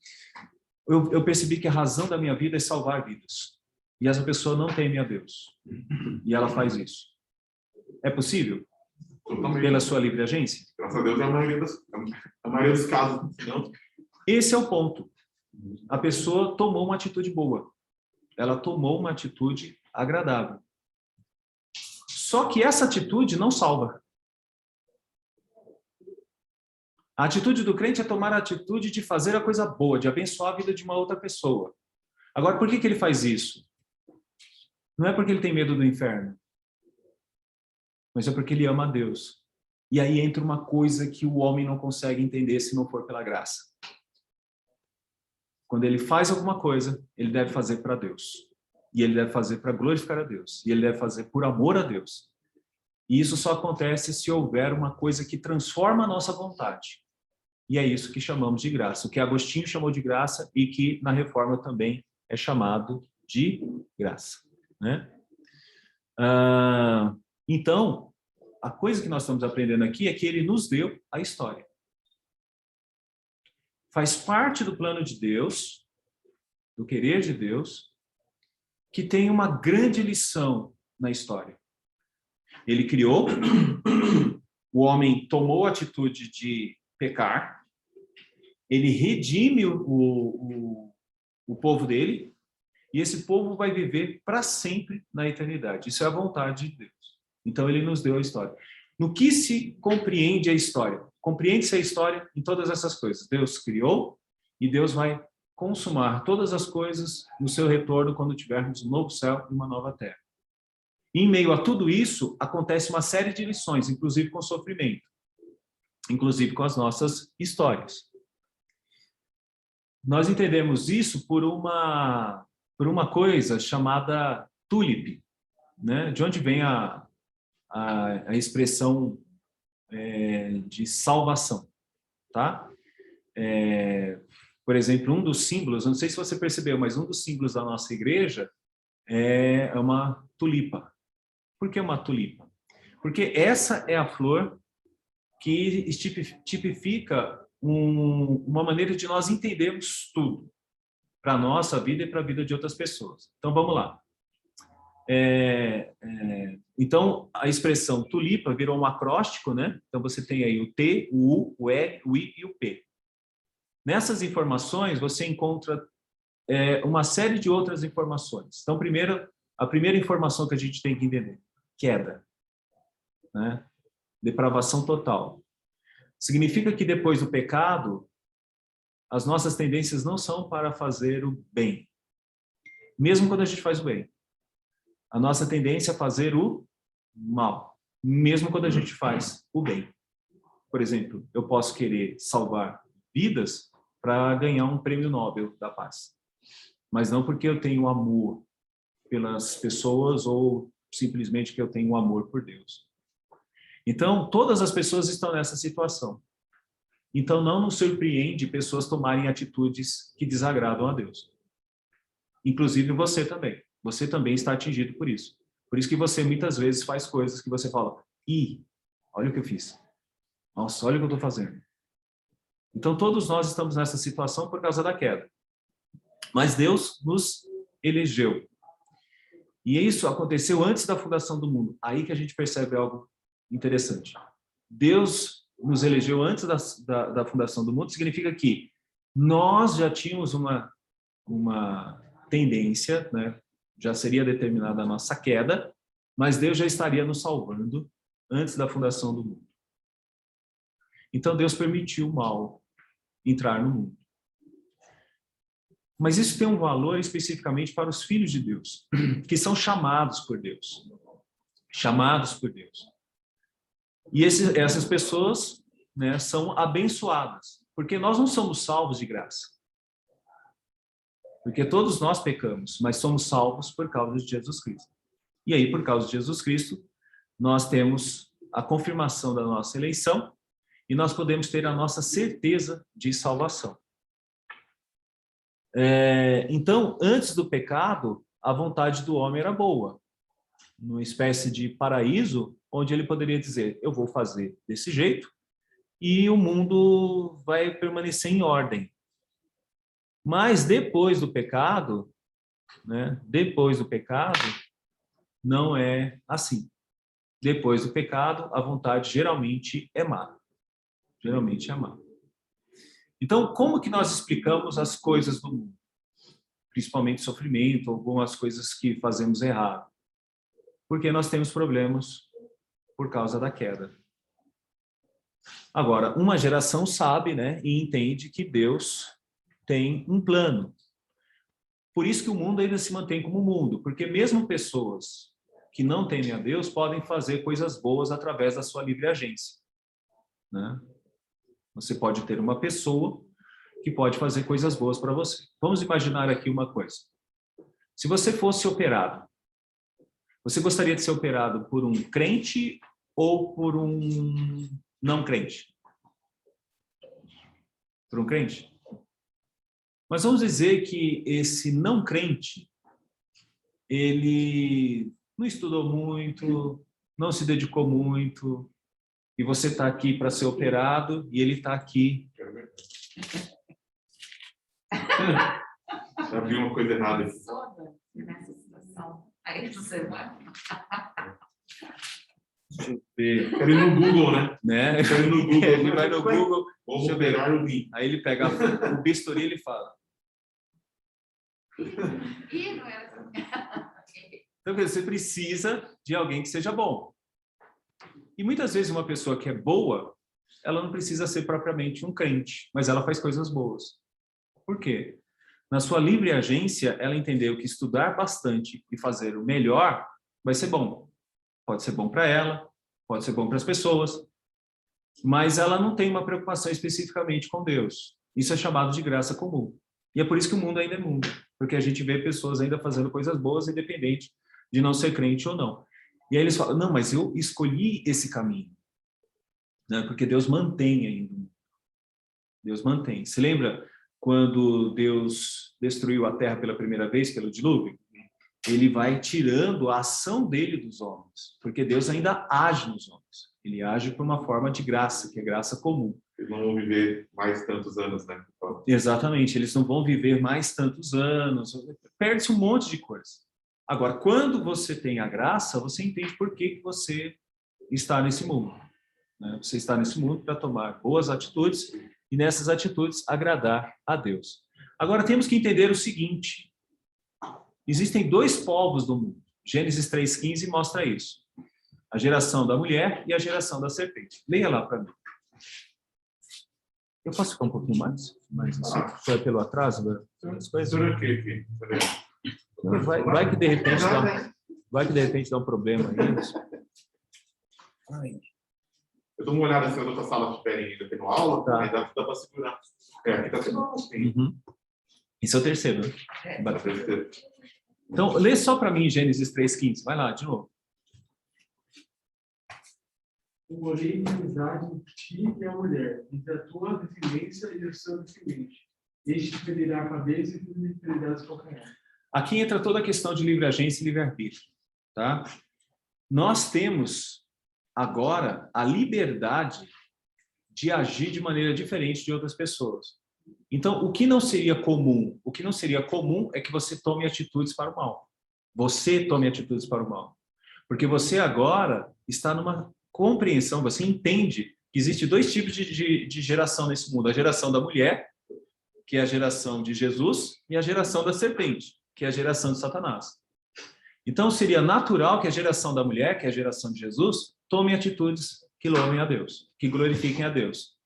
[SPEAKER 2] eu percebi que a razão da minha vida é salvar vidas. E essa pessoa não teme a Deus. E ela faz isso. É possível?
[SPEAKER 1] Totalmente.
[SPEAKER 2] Pela sua livre agência?
[SPEAKER 1] Graças a Deus, é a maioria dos casos. Não?
[SPEAKER 2] Esse é o ponto. A pessoa tomou uma atitude boa. Ela tomou uma atitude agradável. Só que essa atitude não salva. A atitude do crente é tomar a atitude de fazer a coisa boa, de abençoar a vida de uma outra pessoa. Agora, por que ele faz isso? Não é porque ele tem medo do inferno, mas é porque ele ama a Deus. E aí entra uma coisa que o homem não consegue entender se não for pela graça. Quando ele faz alguma coisa, ele deve fazer para Deus. E ele deve fazer para glorificar a Deus. E ele deve fazer por amor a Deus. E isso só acontece se houver uma coisa que transforma a nossa vontade. E é isso que chamamos de graça. O que Agostinho chamou de graça e que na Reforma também é chamado de graça, né? Então, a coisa que nós estamos aprendendo aqui é que ele nos deu a história. Faz parte do plano de Deus, do querer de Deus, que tem uma grande lição na história. Ele criou, o homem tomou a atitude de pecar, ele redime o povo dele, e esse povo vai viver para sempre na eternidade. Isso é a vontade de Deus. Então ele nos deu a história. No que se compreende a história? Compreende-se a história em todas essas coisas. Deus criou e Deus vai consumar todas as coisas no seu retorno quando tivermos um novo céu e uma nova terra. E em meio a tudo isso, acontece uma série de lições, inclusive com sofrimento, inclusive com as nossas histórias. Nós entendemos isso por uma coisa chamada tulip, né? De onde vem a expressão de salvação, tá? Por exemplo, um dos símbolos, não sei se você percebeu, mas um dos símbolos da nossa igreja é uma tulipa. Por que uma tulipa? Porque essa é a flor que tipifica uma maneira de nós entendermos tudo para a nossa vida e para a vida de outras pessoas. Então, vamos lá. Então, a expressão tulipa virou um acróstico, né? Então, você tem aí o T, o U, o L, o I e o P. Nessas informações, você encontra uma série de outras informações. Então, a primeira informação que a gente tem que entender, queda, né? Depravação total. Significa que depois do pecado, as nossas tendências não são para fazer o bem. Mesmo quando a gente faz o bem. A nossa tendência é fazer o mal, mesmo quando a gente faz o bem. Por exemplo, eu posso querer salvar vidas para ganhar um prêmio Nobel da Paz, mas não porque eu tenho amor pelas pessoas ou simplesmente que eu tenho amor por Deus. Então, todas as pessoas estão nessa situação. Então, não nos surpreende pessoas tomarem atitudes que desagradam a Deus. Inclusive você também. Você também está atingido por isso. Por isso que você muitas vezes faz coisas que você fala, olha o que eu fiz. Nossa, olha o que eu estou fazendo. Então, todos nós estamos nessa situação por causa da queda. Mas Deus nos elegeu. E isso aconteceu antes da fundação do mundo. Aí que a gente percebe algo interessante. Deus nos elegeu antes da fundação do mundo, significa que nós já tínhamos uma tendência, né? Já seria determinada a nossa queda, mas Deus já estaria nos salvando antes da fundação do mundo. Então Deus permitiu o mal entrar no mundo. Mas isso tem um valor especificamente para os filhos de Deus, que são chamados por Deus. Chamados por Deus. E essas pessoas, né, são abençoadas, porque nós não somos salvos de graça. Porque todos nós pecamos, mas somos salvos por causa de Jesus Cristo. E aí, por causa de Jesus Cristo, nós temos a confirmação da nossa eleição e nós podemos ter a nossa certeza de salvação. Então, antes do pecado, a vontade do homem era boa. Numa espécie de paraíso, onde ele poderia dizer, eu vou fazer desse jeito e o mundo vai permanecer em ordem. Mas depois do pecado, né, não é assim. Depois do pecado, a vontade geralmente é má. Geralmente é má. Então, como que nós explicamos as coisas do mundo? Principalmente sofrimento, algumas coisas que fazemos errado. Porque nós temos problemas por causa da queda. Agora, uma geração sabe, né, e entende que Deus tem um plano. Por isso que o mundo ainda se mantém como mundo, porque mesmo pessoas que não temem a Deus podem fazer coisas boas através da sua livre agência, né? Você pode ter uma pessoa que pode fazer coisas boas para você. Vamos imaginar aqui uma coisa. Se você fosse operado, você gostaria de ser operado por um crente ou por um não crente? Por um crente? Mas vamos dizer que esse não crente, ele não estudou muito, não se dedicou muito, e você está aqui para ser operado, e ele está aqui.
[SPEAKER 1] Já vi uma coisa errada.
[SPEAKER 3] Nessa situação. Aí você vai.
[SPEAKER 2] Deixa eu ver.
[SPEAKER 1] Quero ir no Google, né?
[SPEAKER 2] Né?
[SPEAKER 1] Quero ir no Google.
[SPEAKER 2] Ele vai no Google,
[SPEAKER 1] Vou
[SPEAKER 2] deixa eu ver.
[SPEAKER 1] operar o rim.
[SPEAKER 2] Aí ele pega o bisturi e ele fala.
[SPEAKER 3] Ih, não era.
[SPEAKER 2] Então, você precisa de alguém que seja bom. E muitas vezes uma pessoa que é boa, ela não precisa ser propriamente um crente, mas ela faz coisas boas. Por quê? Na sua livre agência, ela entendeu que estudar bastante e fazer o melhor vai ser bom. Pode ser bom para ela, pode ser bom para as pessoas, mas ela não tem uma preocupação especificamente com Deus. Isso é chamado de graça comum. E é por isso que o mundo ainda é mundo, porque a gente vê pessoas ainda fazendo coisas boas, independente de não ser crente ou não. E aí eles falam, não, mas eu escolhi esse caminho, né? Porque Deus mantém ainda. Deus mantém. Se lembra quando Deus destruiu a terra pela primeira vez, pelo dilúvio? Ele vai tirando a ação dele dos homens, porque Deus ainda age nos homens. Ele age por uma forma de graça, que é graça comum.
[SPEAKER 1] Eles não vão viver mais tantos anos, né?
[SPEAKER 2] Exatamente, eles não vão viver mais tantos anos, perde-se um monte de coisa. Agora, quando você tem a graça, você entende por que você está nesse mundo, né? Você está nesse mundo para tomar boas atitudes e nessas atitudes agradar a Deus. Agora, temos que entender o seguinte: existem dois povos do mundo. Gênesis 3,15 mostra isso. A geração da mulher e a geração da serpente. Leia lá para mim. Eu posso ficar um pouquinho mais assim? Foi pelo atraso das coisas? Vai que de repente dá um problema aí.
[SPEAKER 1] Eu dou uma olhada se a outra sala estiverem ainda tendo aula,
[SPEAKER 2] Tá.
[SPEAKER 1] aí dá para segurar. Aqui está sendo assim.
[SPEAKER 2] Uhum. Esse é o terceiro, né? Então, lê só para mim Gênesis 3,15. Vai lá, de novo.
[SPEAKER 8] Porém, inimizade entre ti e a mulher, entre a tua descendência e o seu descendente. Este te ferirá a cabeça e tu lhe ferirás o calcanhar.
[SPEAKER 2] Aqui entra toda a questão de livre agência e livre-arbítrio, tá? Nós temos agora a liberdade de agir de maneira diferente de outras pessoas. Então, o que não seria comum? O que não seria comum é que você tome atitudes para o mal. Você tome atitudes para o mal. Porque você agora está numa compreensão, você entende que existe dois tipos de geração nesse mundo. A geração da mulher, que é a geração de Jesus, e a geração da serpente, que é a geração de Satanás. Então, seria natural que a geração da mulher, que é a geração de Jesus, tome atitudes que louvem a Deus, que glorifiquem a Deus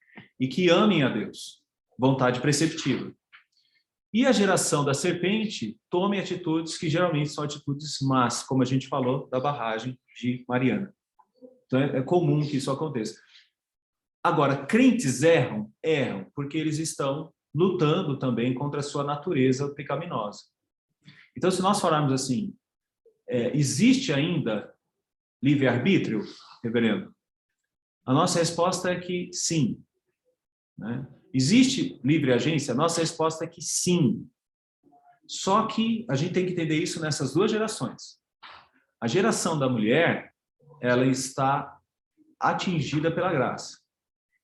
[SPEAKER 2] e que amem a Deus. Vontade preceptiva. E a geração da serpente tome atitudes que geralmente são atitudes más, como a gente falou da barragem de Mariana. Então, é comum que isso aconteça. Agora, crentes erram? Erram, porque eles estão lutando também contra a sua natureza pecaminosa. Então, se nós falarmos assim, existe ainda livre-arbítrio, reverendo? A nossa resposta é que sim, né? Existe livre agência? A nossa resposta é que sim. Só que a gente tem que entender isso nessas duas gerações. A geração da mulher, ela está atingida pela graça.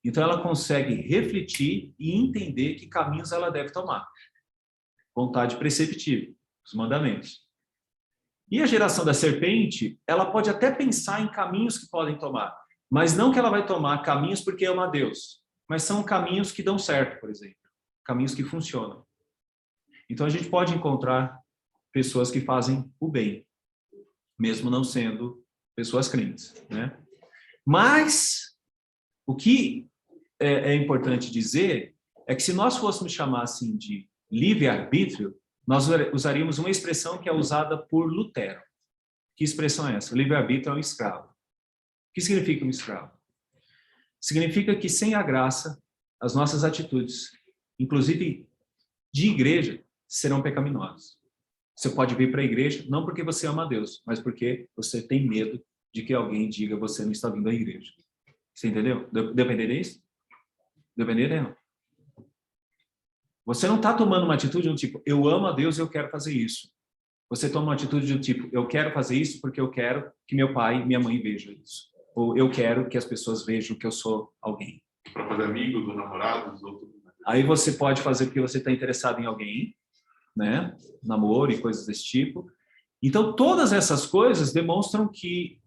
[SPEAKER 2] Então, ela consegue refletir e entender que caminhos ela deve tomar. Vontade preceptiva, os mandamentos. E a geração da serpente, ela pode até pensar em caminhos que podem tomar, mas não que ela vai tomar caminhos porque ama a Deus, mas são caminhos que dão certo, por exemplo. Caminhos que funcionam. Então, a gente pode encontrar pessoas que fazem o bem, mesmo não sendo pessoas crentes, né? Mas, o que é importante dizer é que se nós fôssemos chamar assim de livre-arbítrio, nós usaríamos uma expressão que é usada por Lutero. Que expressão é essa? O livre-arbítrio é um escravo. O que significa um escravo? Significa que sem a graça, as nossas atitudes, inclusive de igreja, serão pecaminosas. Você pode vir para a igreja não porque você ama a Deus, mas porque você tem medo de que alguém diga você não está vindo à igreja. Você entendeu? Depender disso? Depender não. Você não está tomando uma atitude do tipo, eu amo a Deus e eu quero fazer isso. Você toma uma atitude do tipo, eu quero fazer isso porque eu quero que meu pai e minha mãe vejam isso. Ou eu quero que as pessoas vejam que eu sou alguém.
[SPEAKER 1] Para fazer amigos ou namorados.
[SPEAKER 2] Aí você pode fazer porque você está interessado em alguém, né? Namoro e coisas desse tipo. Então, todas essas coisas demonstram que,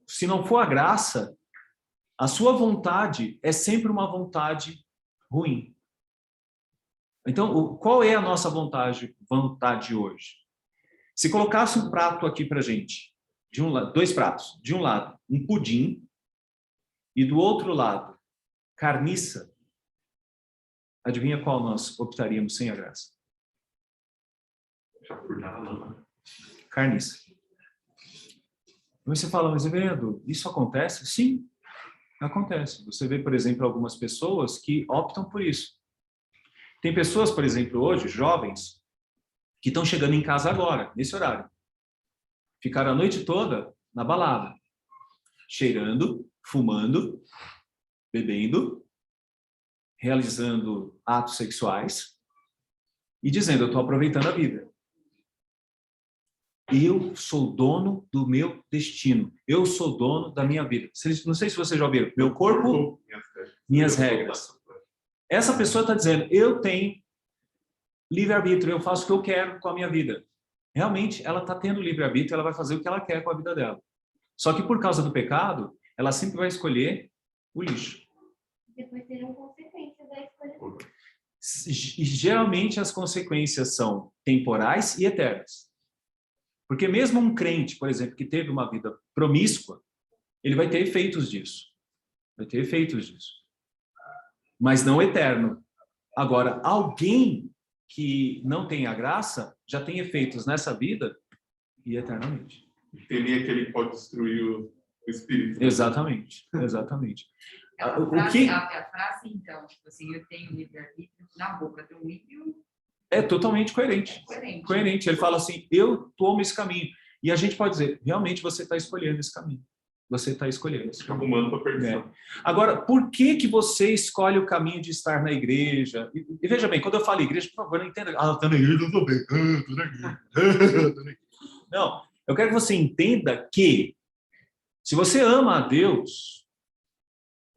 [SPEAKER 2] se não for a graça, a sua vontade é sempre uma vontade ruim. Então, qual é a nossa vontade hoje? Se colocasse um prato aqui para a gente, dois pratos. De um lado, um pudim, e do outro lado, carniça. Adivinha qual nós optaríamos sem a graça? Carniça. Você fala, mas Everardo, isso acontece? Sim, acontece. Você vê, por exemplo, algumas pessoas que optam por isso. Tem pessoas, por exemplo, hoje, jovens, que estão chegando em casa agora, nesse horário. Ficaram a noite toda na balada, cheirando, fumando, bebendo, realizando atos sexuais e dizendo, eu estou aproveitando a vida. Eu sou dono do meu destino. Eu sou dono da minha vida. Não sei se vocês já ouviram. Meu corpo, minhas regras. Essa pessoa está dizendo, eu tenho livre-arbítrio, eu faço o que eu quero com a minha vida. Realmente, ela está tendo livre-arbítrio, ela vai fazer o que ela quer com a vida dela. Só que por causa do pecado, ela sempre vai escolher o lixo.
[SPEAKER 6] Depois terão consequências da escolha.
[SPEAKER 2] E geralmente as consequências são temporais e eternas. Porque mesmo um crente, por exemplo, que teve uma vida promíscua, ele vai ter efeitos disso. Vai ter efeitos disso. Mas não eterno. Agora, alguém que não tem a graça, já tem efeitos nessa vida e eternamente.
[SPEAKER 1] Tem aquele que pode destruir o espírito.
[SPEAKER 2] Exatamente, exatamente.
[SPEAKER 3] A frase, então, tipo assim, eu tenho livre-arbítrio na boca do ímpio.
[SPEAKER 2] É totalmente coerente. Coerente. Ele fala assim, eu tomo esse caminho. E a gente pode dizer, realmente você está escolhendo esse caminho. Você está escolhendo esse caminho.
[SPEAKER 1] Arrumando para perdição.
[SPEAKER 2] É. Agora, por que você escolhe o caminho de estar na igreja? E veja bem, quando eu falo igreja, por favor, não entenda. Tá na igreja, eu estou bem. Tô na igreja. Não, eu quero que você entenda que se você ama a Deus,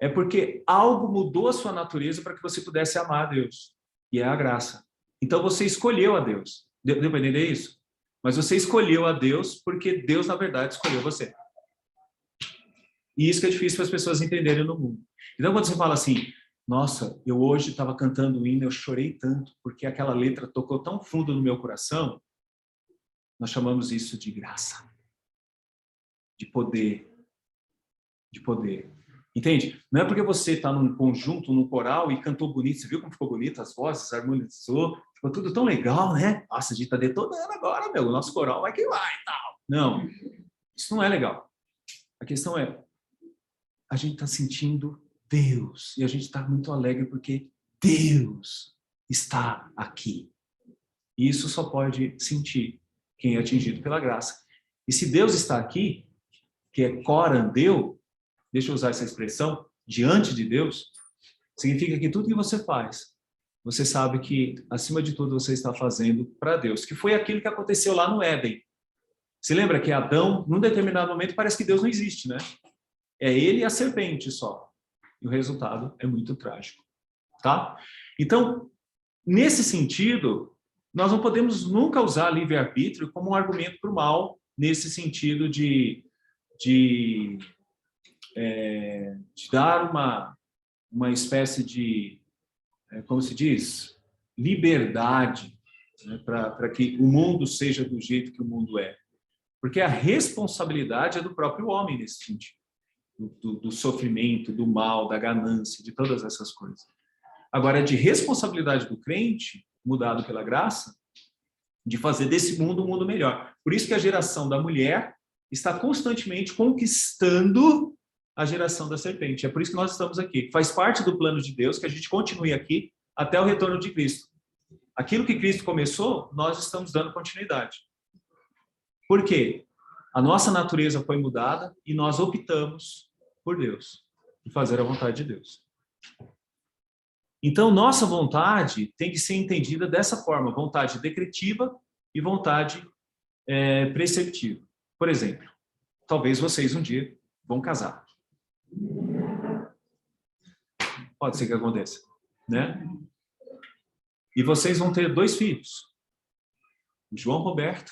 [SPEAKER 2] é porque algo mudou a sua natureza para que você pudesse amar a Deus. E é a graça. Então você escolheu a Deus. Deu para entender isso? Mas você escolheu a Deus porque Deus, na verdade, escolheu você. E isso que é difícil para as pessoas entenderem no mundo. Então, quando você fala assim, nossa, eu hoje estava cantando o hino, eu chorei tanto, porque aquela letra tocou tão fundo no meu coração, nós chamamos isso de graça. De poder. De poder. Entende? Não é porque você está num conjunto, num coral e cantou bonito, você viu como ficou bonito as vozes, harmonizou, ficou tudo tão legal, né? Nossa, a gente está detonando agora, meu, o nosso coral vai que vai e tal. Não, isso não é legal. A questão é, a gente está sentindo Deus e a gente está muito alegre porque Deus está aqui. E isso só pode sentir quem é atingido pela graça. E se Deus está aqui, que é corandeu, deixa eu usar essa expressão, diante de Deus, significa que tudo que você faz, você sabe que, acima de tudo, você está fazendo para Deus, que foi aquilo que aconteceu lá no Éden. Você lembra que Adão, num determinado momento, parece que Deus não existe, né? É ele e a serpente só. E o resultado é muito trágico, tá? Então, nesse sentido, nós não podemos nunca usar livre-arbítrio como um argumento para o mal, nesse sentido de dar uma espécie de, como se diz, liberdade, né, para que o mundo seja do jeito que o mundo é. Porque a responsabilidade é do próprio homem nesse sentido, do sofrimento, do mal, da ganância, de todas essas coisas. Agora, é de responsabilidade do crente, mudado pela graça, de fazer desse mundo um mundo melhor. Por isso que a geração da mulher está constantemente conquistando a geração da serpente. É por isso que nós estamos aqui. Faz parte do plano de Deus que a gente continue aqui até o retorno de Cristo. Aquilo que Cristo começou, nós estamos dando continuidade. Por quê? A nossa natureza foi mudada e nós optamos por Deus, por fazer a vontade de Deus. Então, nossa vontade tem que ser entendida dessa forma, vontade decretiva e vontade preceptiva. Por exemplo, talvez vocês um dia vão casar. Pode ser que aconteça, né? E vocês vão ter 2 filhos. O João Roberto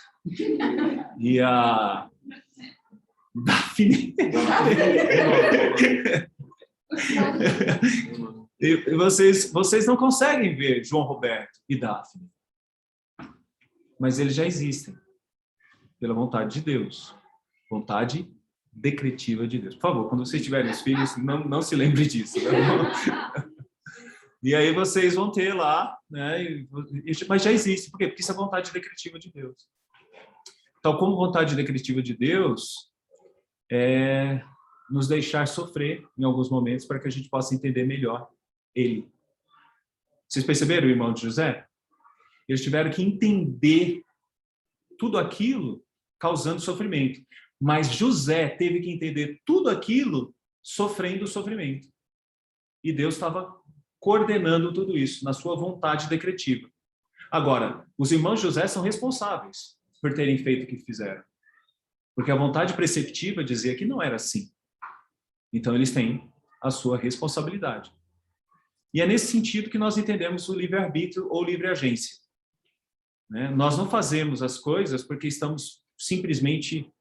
[SPEAKER 2] e a Daphne. E vocês não conseguem ver João Roberto e Daphne. Mas eles já existem, pela vontade de Deus. Vontade decretiva de Deus. Por favor, quando vocês tiverem os filhos, não se lembre disso. Tá? E aí vocês vão ter lá, né? Mas já existe. Por quê? Porque isso é vontade decretiva de Deus. Então, como vontade decretiva de Deus, é nos deixar sofrer em alguns momentos para que a gente possa entender melhor Ele. Vocês perceberam o irmão de José? Eles tiveram que entender tudo aquilo causando sofrimento. Mas José teve que entender tudo aquilo sofrendo o sofrimento. E Deus estava coordenando tudo isso na sua vontade decretiva. Agora, os irmãos de José são responsáveis por terem feito o que fizeram. Porque a vontade preceptiva dizia que não era assim. Então, eles têm a sua responsabilidade. E é nesse sentido que nós entendemos o livre-arbítrio ou livre-agência. Né? Nós não fazemos as coisas porque estamos simplesmente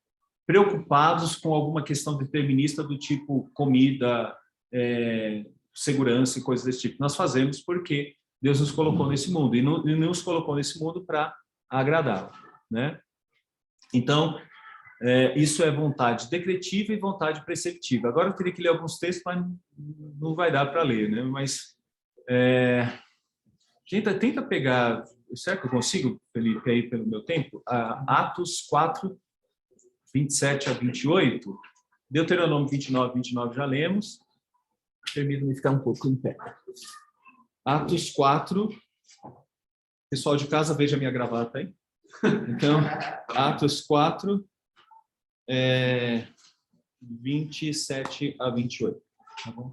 [SPEAKER 2] preocupados com alguma questão determinista do tipo comida, segurança e coisas desse tipo. Nós fazemos porque Deus nos colocou nesse mundo e nos colocou nesse mundo para agradá-lo, né? Então, isso é vontade decretiva e vontade preceptiva. Agora eu teria que ler alguns textos, mas não vai dar para ler, né? Mas tenta pegar, será que eu consigo, Felipe, aí pelo meu tempo? Atos 4, 27 a 28, Deuteronômio 29 já lemos. Permita-me ficar um pouco em pé. Atos 4, pessoal de casa, veja a minha gravata aí. Então, Atos 4, 27 a 28. Tá bom?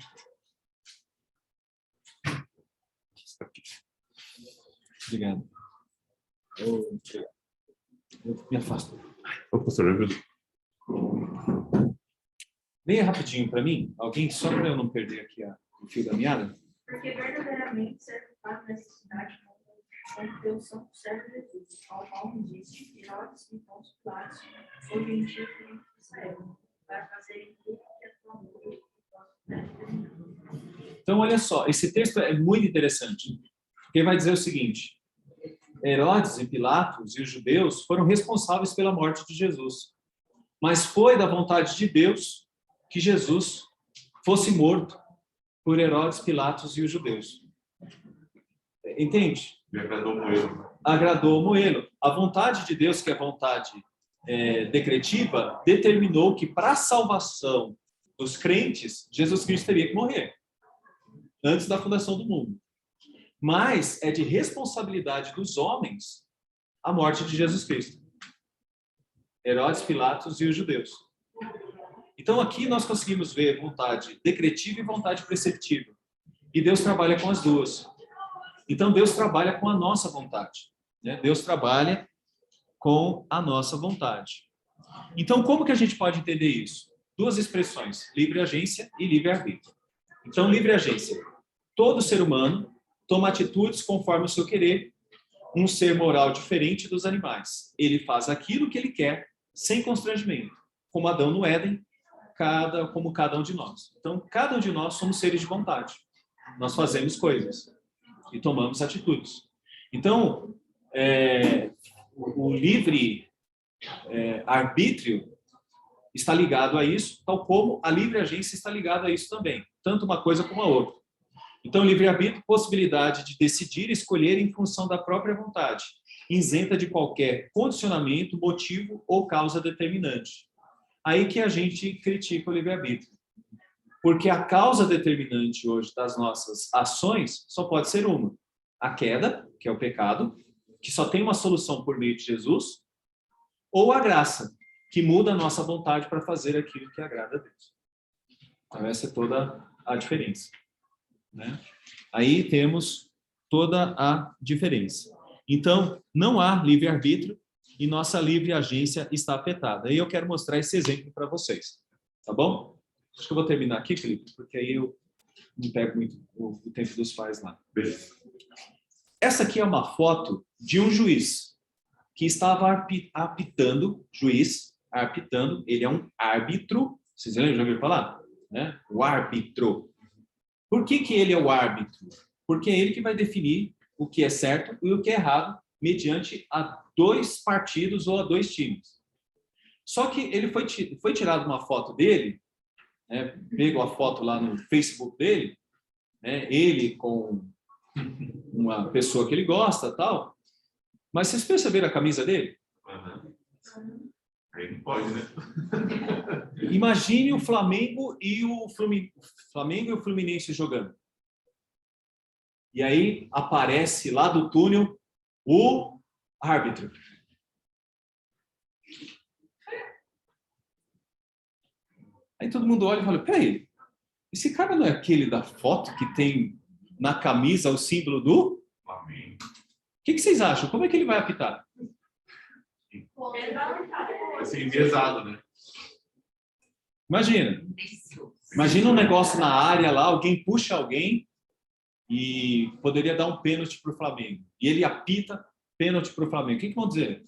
[SPEAKER 2] Obrigado. Eu me afasto.
[SPEAKER 1] Ô, pastor,
[SPEAKER 2] Venha rapidinho para mim, alguém, só para eu não perder aqui o fio da meada.
[SPEAKER 7] Porque verdadeiramente ser culpado nessa cidade com Deus são servos de Jesus, ao qual me disse, Herodes e Pôncio Pilatos, sou gentil de Israel, para fazerem tudo que a tua mão.
[SPEAKER 2] Então, olha só, esse texto é muito interessante, porque vai dizer o seguinte: Herodes e Pilatos e os judeus foram responsáveis pela morte de Jesus, mas foi da vontade de Deus que Jesus fosse morto por Herodes, Pilatos e os judeus. Entende?
[SPEAKER 1] Me agradou o moelo.
[SPEAKER 2] Agradou o moelo. A vontade de Deus, que é a vontade decretiva, determinou que para a salvação dos crentes, Jesus Cristo teria que morrer antes da fundação do mundo. Mas é de responsabilidade dos homens a morte de Jesus Cristo. Herodes, Pilatos e os judeus. Então aqui nós conseguimos ver vontade decretiva e vontade preceptiva. E Deus trabalha com as duas. Então Deus trabalha com a nossa vontade, né? Deus trabalha com a nossa vontade. Então como que a gente pode entender isso? Duas expressões, livre-agência e livre-arbítrio. Então livre-agência. Todo ser humano toma atitudes conforme o seu querer, um ser moral diferente dos animais. Ele faz aquilo que ele quer, sem constrangimento, como Adão no Éden, como cada um de nós. Então, cada um de nós somos seres de vontade. Nós fazemos coisas e tomamos atitudes. Então, o livre arbítrio está ligado a isso, tal como a livre agência está ligada a isso também, tanto uma coisa como a outra. Então, livre-arbítrio, possibilidade de decidir e escolher em função da própria vontade, isenta de qualquer condicionamento, motivo ou causa determinante. Aí que a gente critica o livre-arbítrio. Porque a causa determinante hoje das nossas ações só pode ser uma. A queda, que é o pecado, que só tem uma solução por meio de Jesus, ou a graça, que muda a nossa vontade para fazer aquilo que agrada a Deus. Então, essa é toda a diferença, né? Aí temos toda a diferença. Então, não há livre-arbítrio e nossa livre agência está afetada. E eu quero mostrar esse exemplo para vocês, tá bom? Acho que eu vou terminar aqui, Felipe, porque aí eu não pego muito o tempo dos pais lá.
[SPEAKER 1] Beleza.
[SPEAKER 2] Essa aqui é uma foto de um juiz que estava apitando, ele é um árbitro, vocês já ouviram falar? Né? O árbitro. Por que ele é o árbitro? Porque é ele que vai definir o que é certo e o que é errado mediante a 2 partidos ou a 2 times. Só que ele foi tirado uma foto dele, né? Pegou a foto lá no Facebook dele, né? Ele com uma pessoa que ele gosta, tal. Mas vocês perceberam a camisa dele?
[SPEAKER 1] Aí não pode, né?
[SPEAKER 2] Imagine o Flamengo e o Fluminense jogando. E aí aparece lá do túnel o árbitro. Aí todo mundo olha e fala, peraí, esse cara não é aquele da foto que tem na camisa o símbolo do?
[SPEAKER 1] Amém.
[SPEAKER 2] O que vocês acham? Como é que ele vai apitar?
[SPEAKER 1] Assim, mesado, né?
[SPEAKER 2] Imagina um negócio na área lá, alguém puxa alguém e poderia dar um pênalti para o Flamengo. E ele apita pênalti para o Flamengo. O que vão dizer?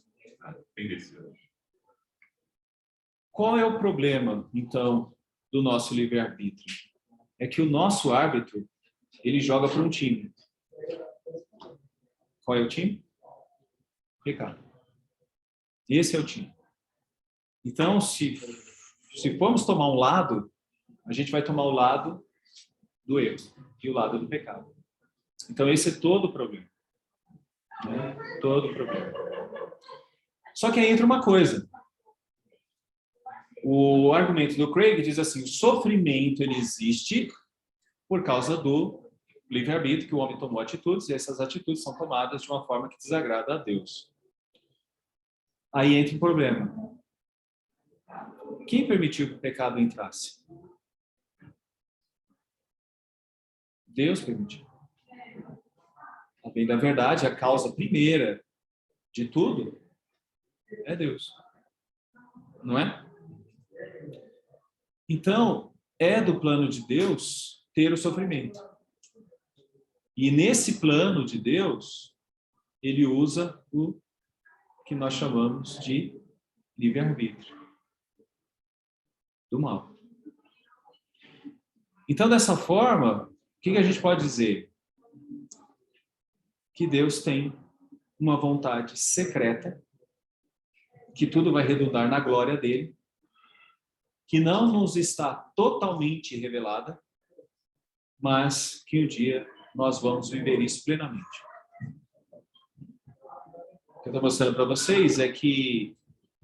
[SPEAKER 2] Qual é o problema, então, do nosso livre-arbítrio? É que o nosso árbitro, ele joga para um time. Qual é o time? Pecado. Esse é o time. Então, se formos tomar um lado, a gente vai tomar o lado do erro e o lado do pecado. Então, esse é todo o problema. Né? Todo o problema. Só que aí entra uma coisa. O argumento do Craig diz assim, o sofrimento ele existe por causa do livre-arbítrio, que o homem tomou atitudes, e essas atitudes são tomadas de uma forma que desagrada a Deus. Aí entra um problema. Quem permitiu que o pecado entrasse? Deus permitiu. A bem da verdade, a causa primeira de tudo é Deus. Não é? Então, é do plano de Deus ter o sofrimento. E nesse plano de Deus, ele usa o que nós chamamos de livre-arbítrio do mal. Então, dessa forma, o que a gente pode dizer? Que Deus tem uma vontade secreta, que tudo vai redundar na glória dele, que não nos está totalmente revelada, mas que um dia nós vamos viver isso plenamente. O que eu estou mostrando para vocês é que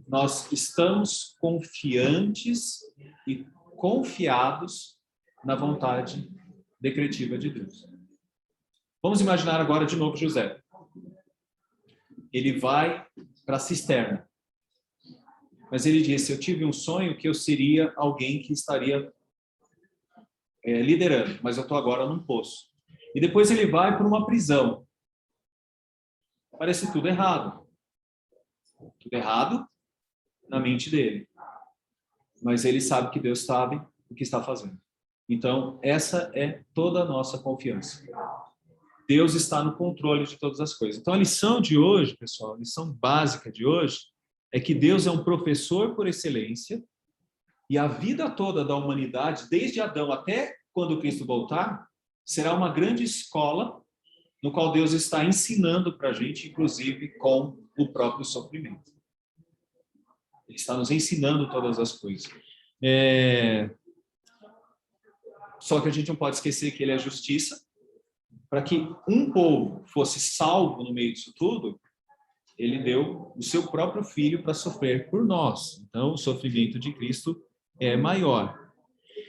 [SPEAKER 2] nós estamos confiantes e confiados na vontade decretiva de Deus. Vamos imaginar agora de novo José. Ele vai para a cisterna. Mas ele disse, eu tive um sonho que eu seria alguém que estaria liderando, mas eu estou agora num poço. E depois ele vai para uma prisão. Parece tudo errado. Tudo errado na mente dele. Mas ele sabe que Deus sabe o que está fazendo. Então, essa é toda a nossa confiança. Deus está no controle de todas as coisas. Então, a lição de hoje, pessoal, a lição básica de hoje, é que Deus é um professor por excelência e a vida toda da humanidade, desde Adão até quando Cristo voltar, será uma grande escola no qual Deus está ensinando para a gente, inclusive com o próprio sofrimento. Ele está nos ensinando todas as coisas. Só que a gente não pode esquecer que ele é justiça. Para que um povo fosse salvo no meio disso tudo, ele deu o seu próprio filho para sofrer por nós. Então, o sofrimento de Cristo é maior.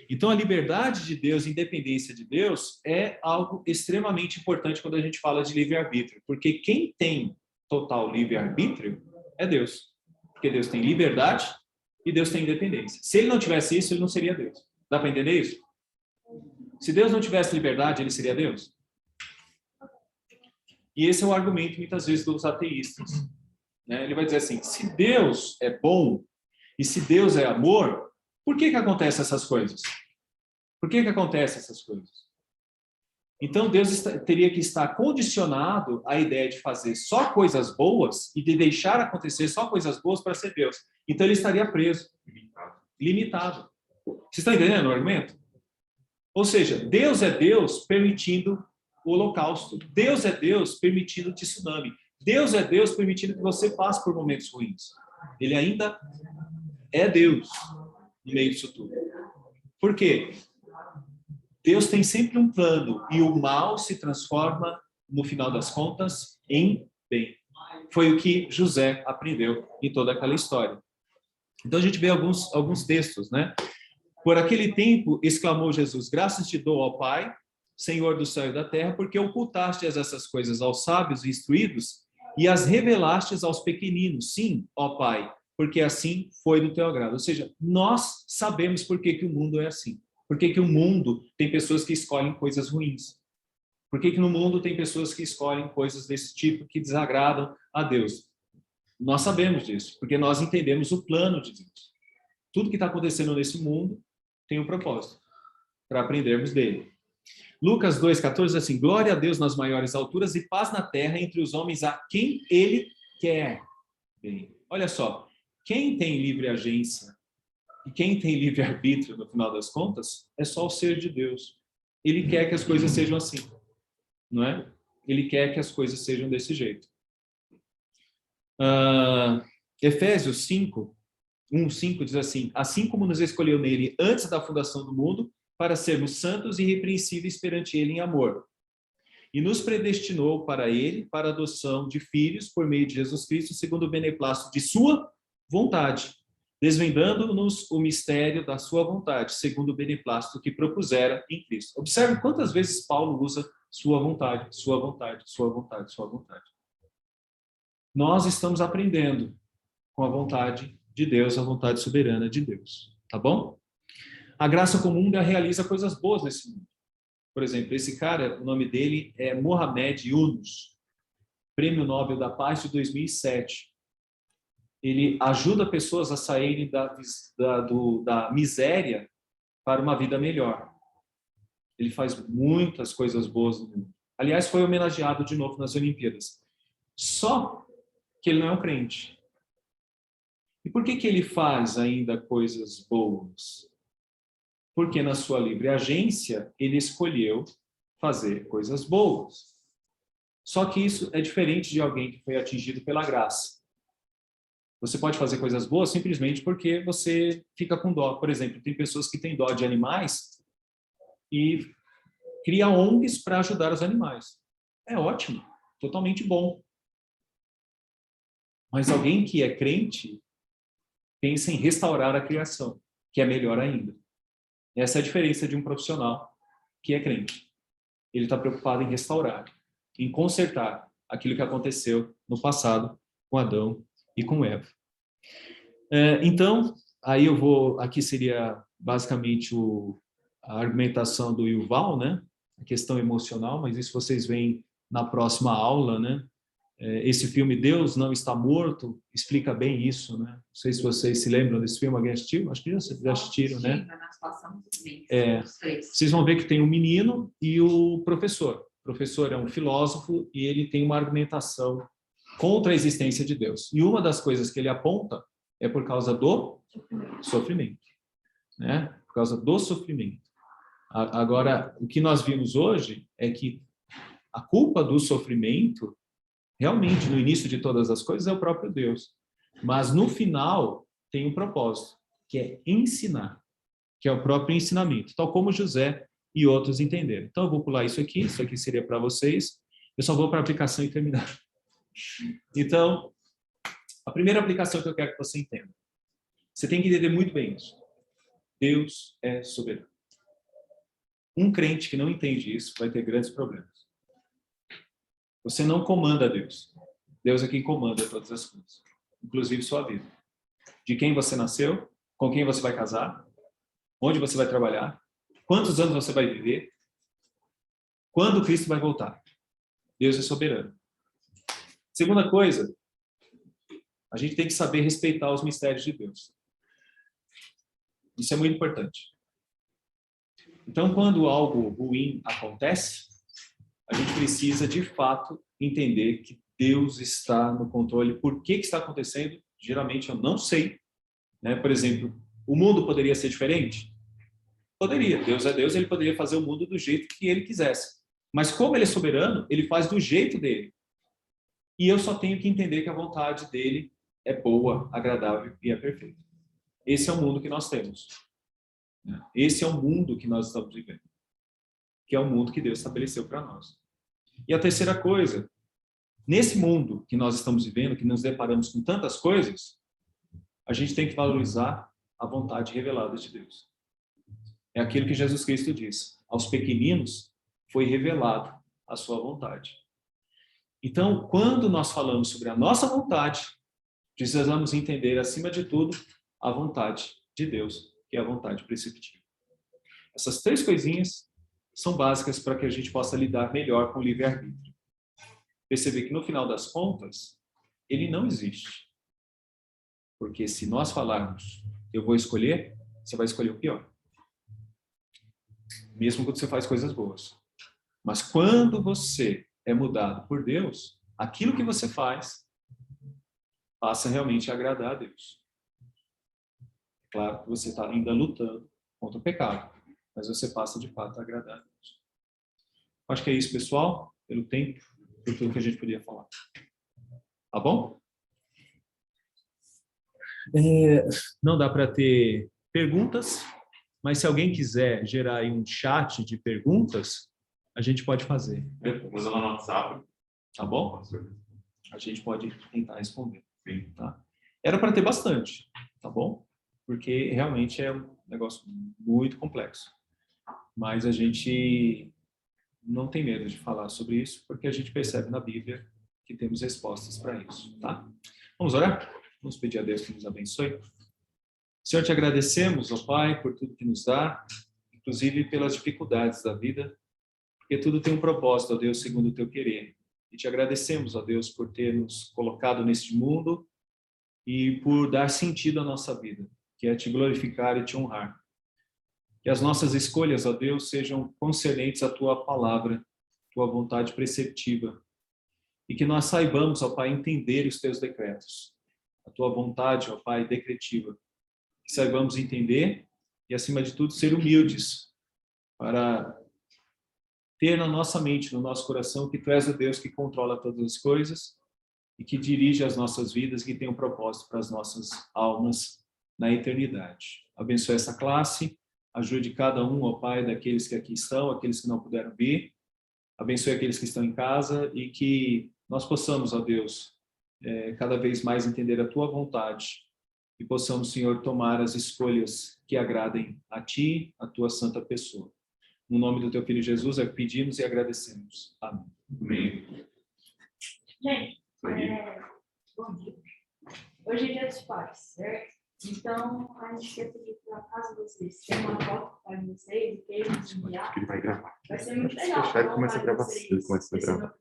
[SPEAKER 2] Então, a liberdade de Deus, a independência de Deus, é algo extremamente importante quando a gente fala de livre-arbítrio. Porque quem tem total livre-arbítrio é Deus. Porque Deus tem liberdade e Deus tem independência. Se ele não tivesse isso, ele não seria Deus. Dá para entender isso? Se Deus não tivesse liberdade, ele seria Deus? E esse é o argumento, muitas vezes, dos ateístas. Né? Ele vai dizer assim, se Deus é bom e se Deus é amor, por que acontecem essas coisas? Por que acontecem essas coisas? Então, Deus teria que estar condicionado à ideia de fazer só coisas boas e de deixar acontecer só coisas boas para ser Deus. Então, ele estaria preso, limitado. Vocês estão entendendo o argumento? Ou seja, Deus é Deus permitindo o holocausto. Deus é Deus permitindo o tsunami. Deus é Deus permitindo que você passe por momentos ruins. Ele ainda é Deus no meio disso tudo. Por quê? Deus tem sempre um plano e o mal se transforma, no final das contas, em bem. Foi o que José aprendeu em toda aquela história. Então a gente vê alguns textos, né? Por aquele tempo, exclamou Jesus, graças te dou, ó Pai, Senhor do céu e da terra, porque ocultaste essas coisas aos sábios e instruídos e as revelastes aos pequeninos. Sim, ó Pai, porque assim foi do teu agrado. Ou seja, nós sabemos por que o mundo é assim. Por que o mundo tem pessoas que escolhem coisas ruins? Por que no mundo tem pessoas que escolhem coisas desse tipo que desagradam a Deus? Nós sabemos disso, porque nós entendemos o plano de Deus. Tudo que está acontecendo nesse mundo tem um propósito, para aprendermos dele. Lucas 2,14 diz assim, glória a Deus nas maiores alturas e paz na terra entre os homens a quem ele quer bem. Olha só, quem tem livre agência e quem tem livre arbítrio, no final das contas, é só o ser de Deus. Ele quer que as coisas sejam assim, não é? Ele quer que as coisas sejam desse jeito. Efésios 5, 1:5 diz assim, assim como nos escolheu nele antes da fundação do mundo, para sermos santos e irrepreensíveis perante ele em amor. E nos predestinou para ele, para a adoção de filhos por meio de Jesus Cristo, segundo o beneplácito de sua vontade, desvendando-nos o mistério da sua vontade, segundo o beneplácito que propusera em Cristo. Observe quantas vezes Paulo usa sua vontade, sua vontade, sua vontade, sua vontade. Nós estamos aprendendo com a vontade de Deus, a vontade soberana de Deus, tá bom? A graça comum realiza coisas boas nesse mundo. Por exemplo, esse cara, o nome dele é Mohamed Yunus, Prêmio Nobel da Paz de 2007. Ele ajuda pessoas a saírem da miséria para uma vida melhor. Ele faz muitas coisas boas no mundo. Aliás, foi homenageado de novo nas Olimpíadas. Só que ele não é um crente. E por que ele faz ainda coisas boas? Porque na sua livre agência ele escolheu fazer coisas boas. Só que isso é diferente de alguém que foi atingido pela graça. Você pode fazer coisas boas simplesmente porque você fica com dó. Por exemplo, tem pessoas que têm dó de animais e criam ONGs para ajudar os animais. É ótimo, totalmente bom. Mas alguém que é crente pensa em restaurar a criação, que é melhor ainda. Essa é a diferença de um profissional que é crente. Ele está preocupado em restaurar, em consertar aquilo que aconteceu no passado com Adão e com Eva. Então, aí eu vou... Aqui seria basicamente a argumentação do Yuval, né? A questão emocional, mas isso vocês veem na próxima aula, né? Esse filme Deus Não Está Morto explica bem isso, né? Não sei se vocês se lembram desse filme, alguém assistiu? Acho que já assistiram, né? Vocês vão ver que tem um menino e o professor. O professor é um filósofo e ele tem uma argumentação contra a existência de Deus. E uma das coisas que ele aponta é por causa do sofrimento, né? Por causa do sofrimento. Agora, o que nós vimos hoje é que a culpa do sofrimento realmente, no início de todas as coisas, é o próprio Deus. Mas, no final, tem um propósito, que é ensinar, que é o próprio ensinamento, tal como José e outros entenderam. Então, eu vou pular isso aqui seria para vocês. Eu só vou para a aplicação e terminar. Então, a primeira aplicação que eu quero que você entenda. Você tem que entender muito bem isso. Deus é soberano. Um crente que não entende isso vai ter grandes problemas. Você não comanda Deus. Deus é quem comanda todas as coisas, inclusive sua vida. De quem você nasceu, com quem você vai casar, onde você vai trabalhar, quantos anos você vai viver, quando Cristo vai voltar. Deus é soberano. Segunda coisa, a gente tem que saber respeitar os mistérios de Deus. Isso é muito importante. Então, quando algo ruim acontece, a gente precisa, de fato, entender que Deus está no controle. Por que está acontecendo? Geralmente eu não sei. Né? Por exemplo, o mundo poderia ser diferente? Poderia. Deus é Deus, ele poderia fazer o mundo do jeito que ele quisesse. Mas como ele é soberano, ele faz do jeito dele. E eu só tenho que entender que a vontade dele é boa, agradável e é perfeita. Esse é o mundo que nós temos. Esse é o mundo que nós estamos vivendo. Que é o mundo que Deus estabeleceu para nós. E a terceira coisa, nesse mundo que nós estamos vivendo, que nos deparamos com tantas coisas, a gente tem que valorizar a vontade revelada de Deus. É aquilo que Jesus Cristo diz. Aos pequeninos foi revelado a sua vontade. Então, quando nós falamos sobre a nossa vontade, precisamos entender, acima de tudo, a vontade de Deus, que é a vontade preceptiva. Essas 3 coisinhas são básicas para que a gente possa lidar melhor com o livre-arbítrio. Perceber que, no final das contas, ele não existe. Porque se nós falarmos, eu vou escolher, você vai escolher o pior. Mesmo quando você faz coisas boas. Mas quando você é mudado por Deus, aquilo que você faz passa realmente a agradar a Deus. Claro que você está ainda lutando contra o pecado, mas você passa de fato a agradar a Deus. Acho que é isso, pessoal, pelo tempo, por tudo que a gente podia falar. Tá bom? Não dá para ter perguntas, mas se alguém quiser gerar aí um chat de perguntas, a gente pode fazer.
[SPEAKER 1] Manda lá no WhatsApp.
[SPEAKER 2] Tá bom? A gente pode tentar responder. Sim. Tá? Era para ter bastante, tá bom? Porque realmente é um negócio muito complexo. Mas a gente não tem medo de falar sobre isso, porque a gente percebe na Bíblia que temos respostas para isso, tá? Vamos orar? Vamos pedir a Deus que nos abençoe. Senhor, te agradecemos, ó Pai, por tudo que nos dá, inclusive pelas dificuldades da vida, porque tudo tem um propósito, ó Deus, segundo o teu querer. E te agradecemos, ó Deus, por ter nos colocado neste mundo e por dar sentido à nossa vida, que é te glorificar e te honrar. Que as nossas escolhas, ó Deus, sejam concernentes à tua palavra, tua vontade preceptiva. E que nós saibamos, ó Pai, entender os teus decretos, a tua vontade, ó Pai, decretiva. Que saibamos entender e, acima de tudo, ser humildes para ter na nossa mente, no nosso coração, que tu és o Deus que controla todas as coisas e que dirige as nossas vidas, que tem um propósito para as nossas almas na eternidade. Abençoe essa classe, ajude cada um, ó Pai, daqueles que aqui estão, aqueles que não puderam vir. Abençoe aqueles que estão em casa e que nós possamos, ó Deus, cada vez mais entender a tua vontade e possamos, Senhor, tomar as escolhas que agradem a ti, a tua santa pessoa. No nome do teu Filho Jesus, é que pedimos e agradecemos. Amém.
[SPEAKER 1] Amém.
[SPEAKER 7] Gente, bom dia. Hoje é dia dos pais, certo? Então, a gente quer pedir para casa de vocês. Tem uma foto para vocês, que eles enviar.
[SPEAKER 1] Ele vai gravar.
[SPEAKER 7] Vai ser muito
[SPEAKER 1] Se
[SPEAKER 7] legal.
[SPEAKER 1] fechar, ele começa a gravar. Ele começa a gravar.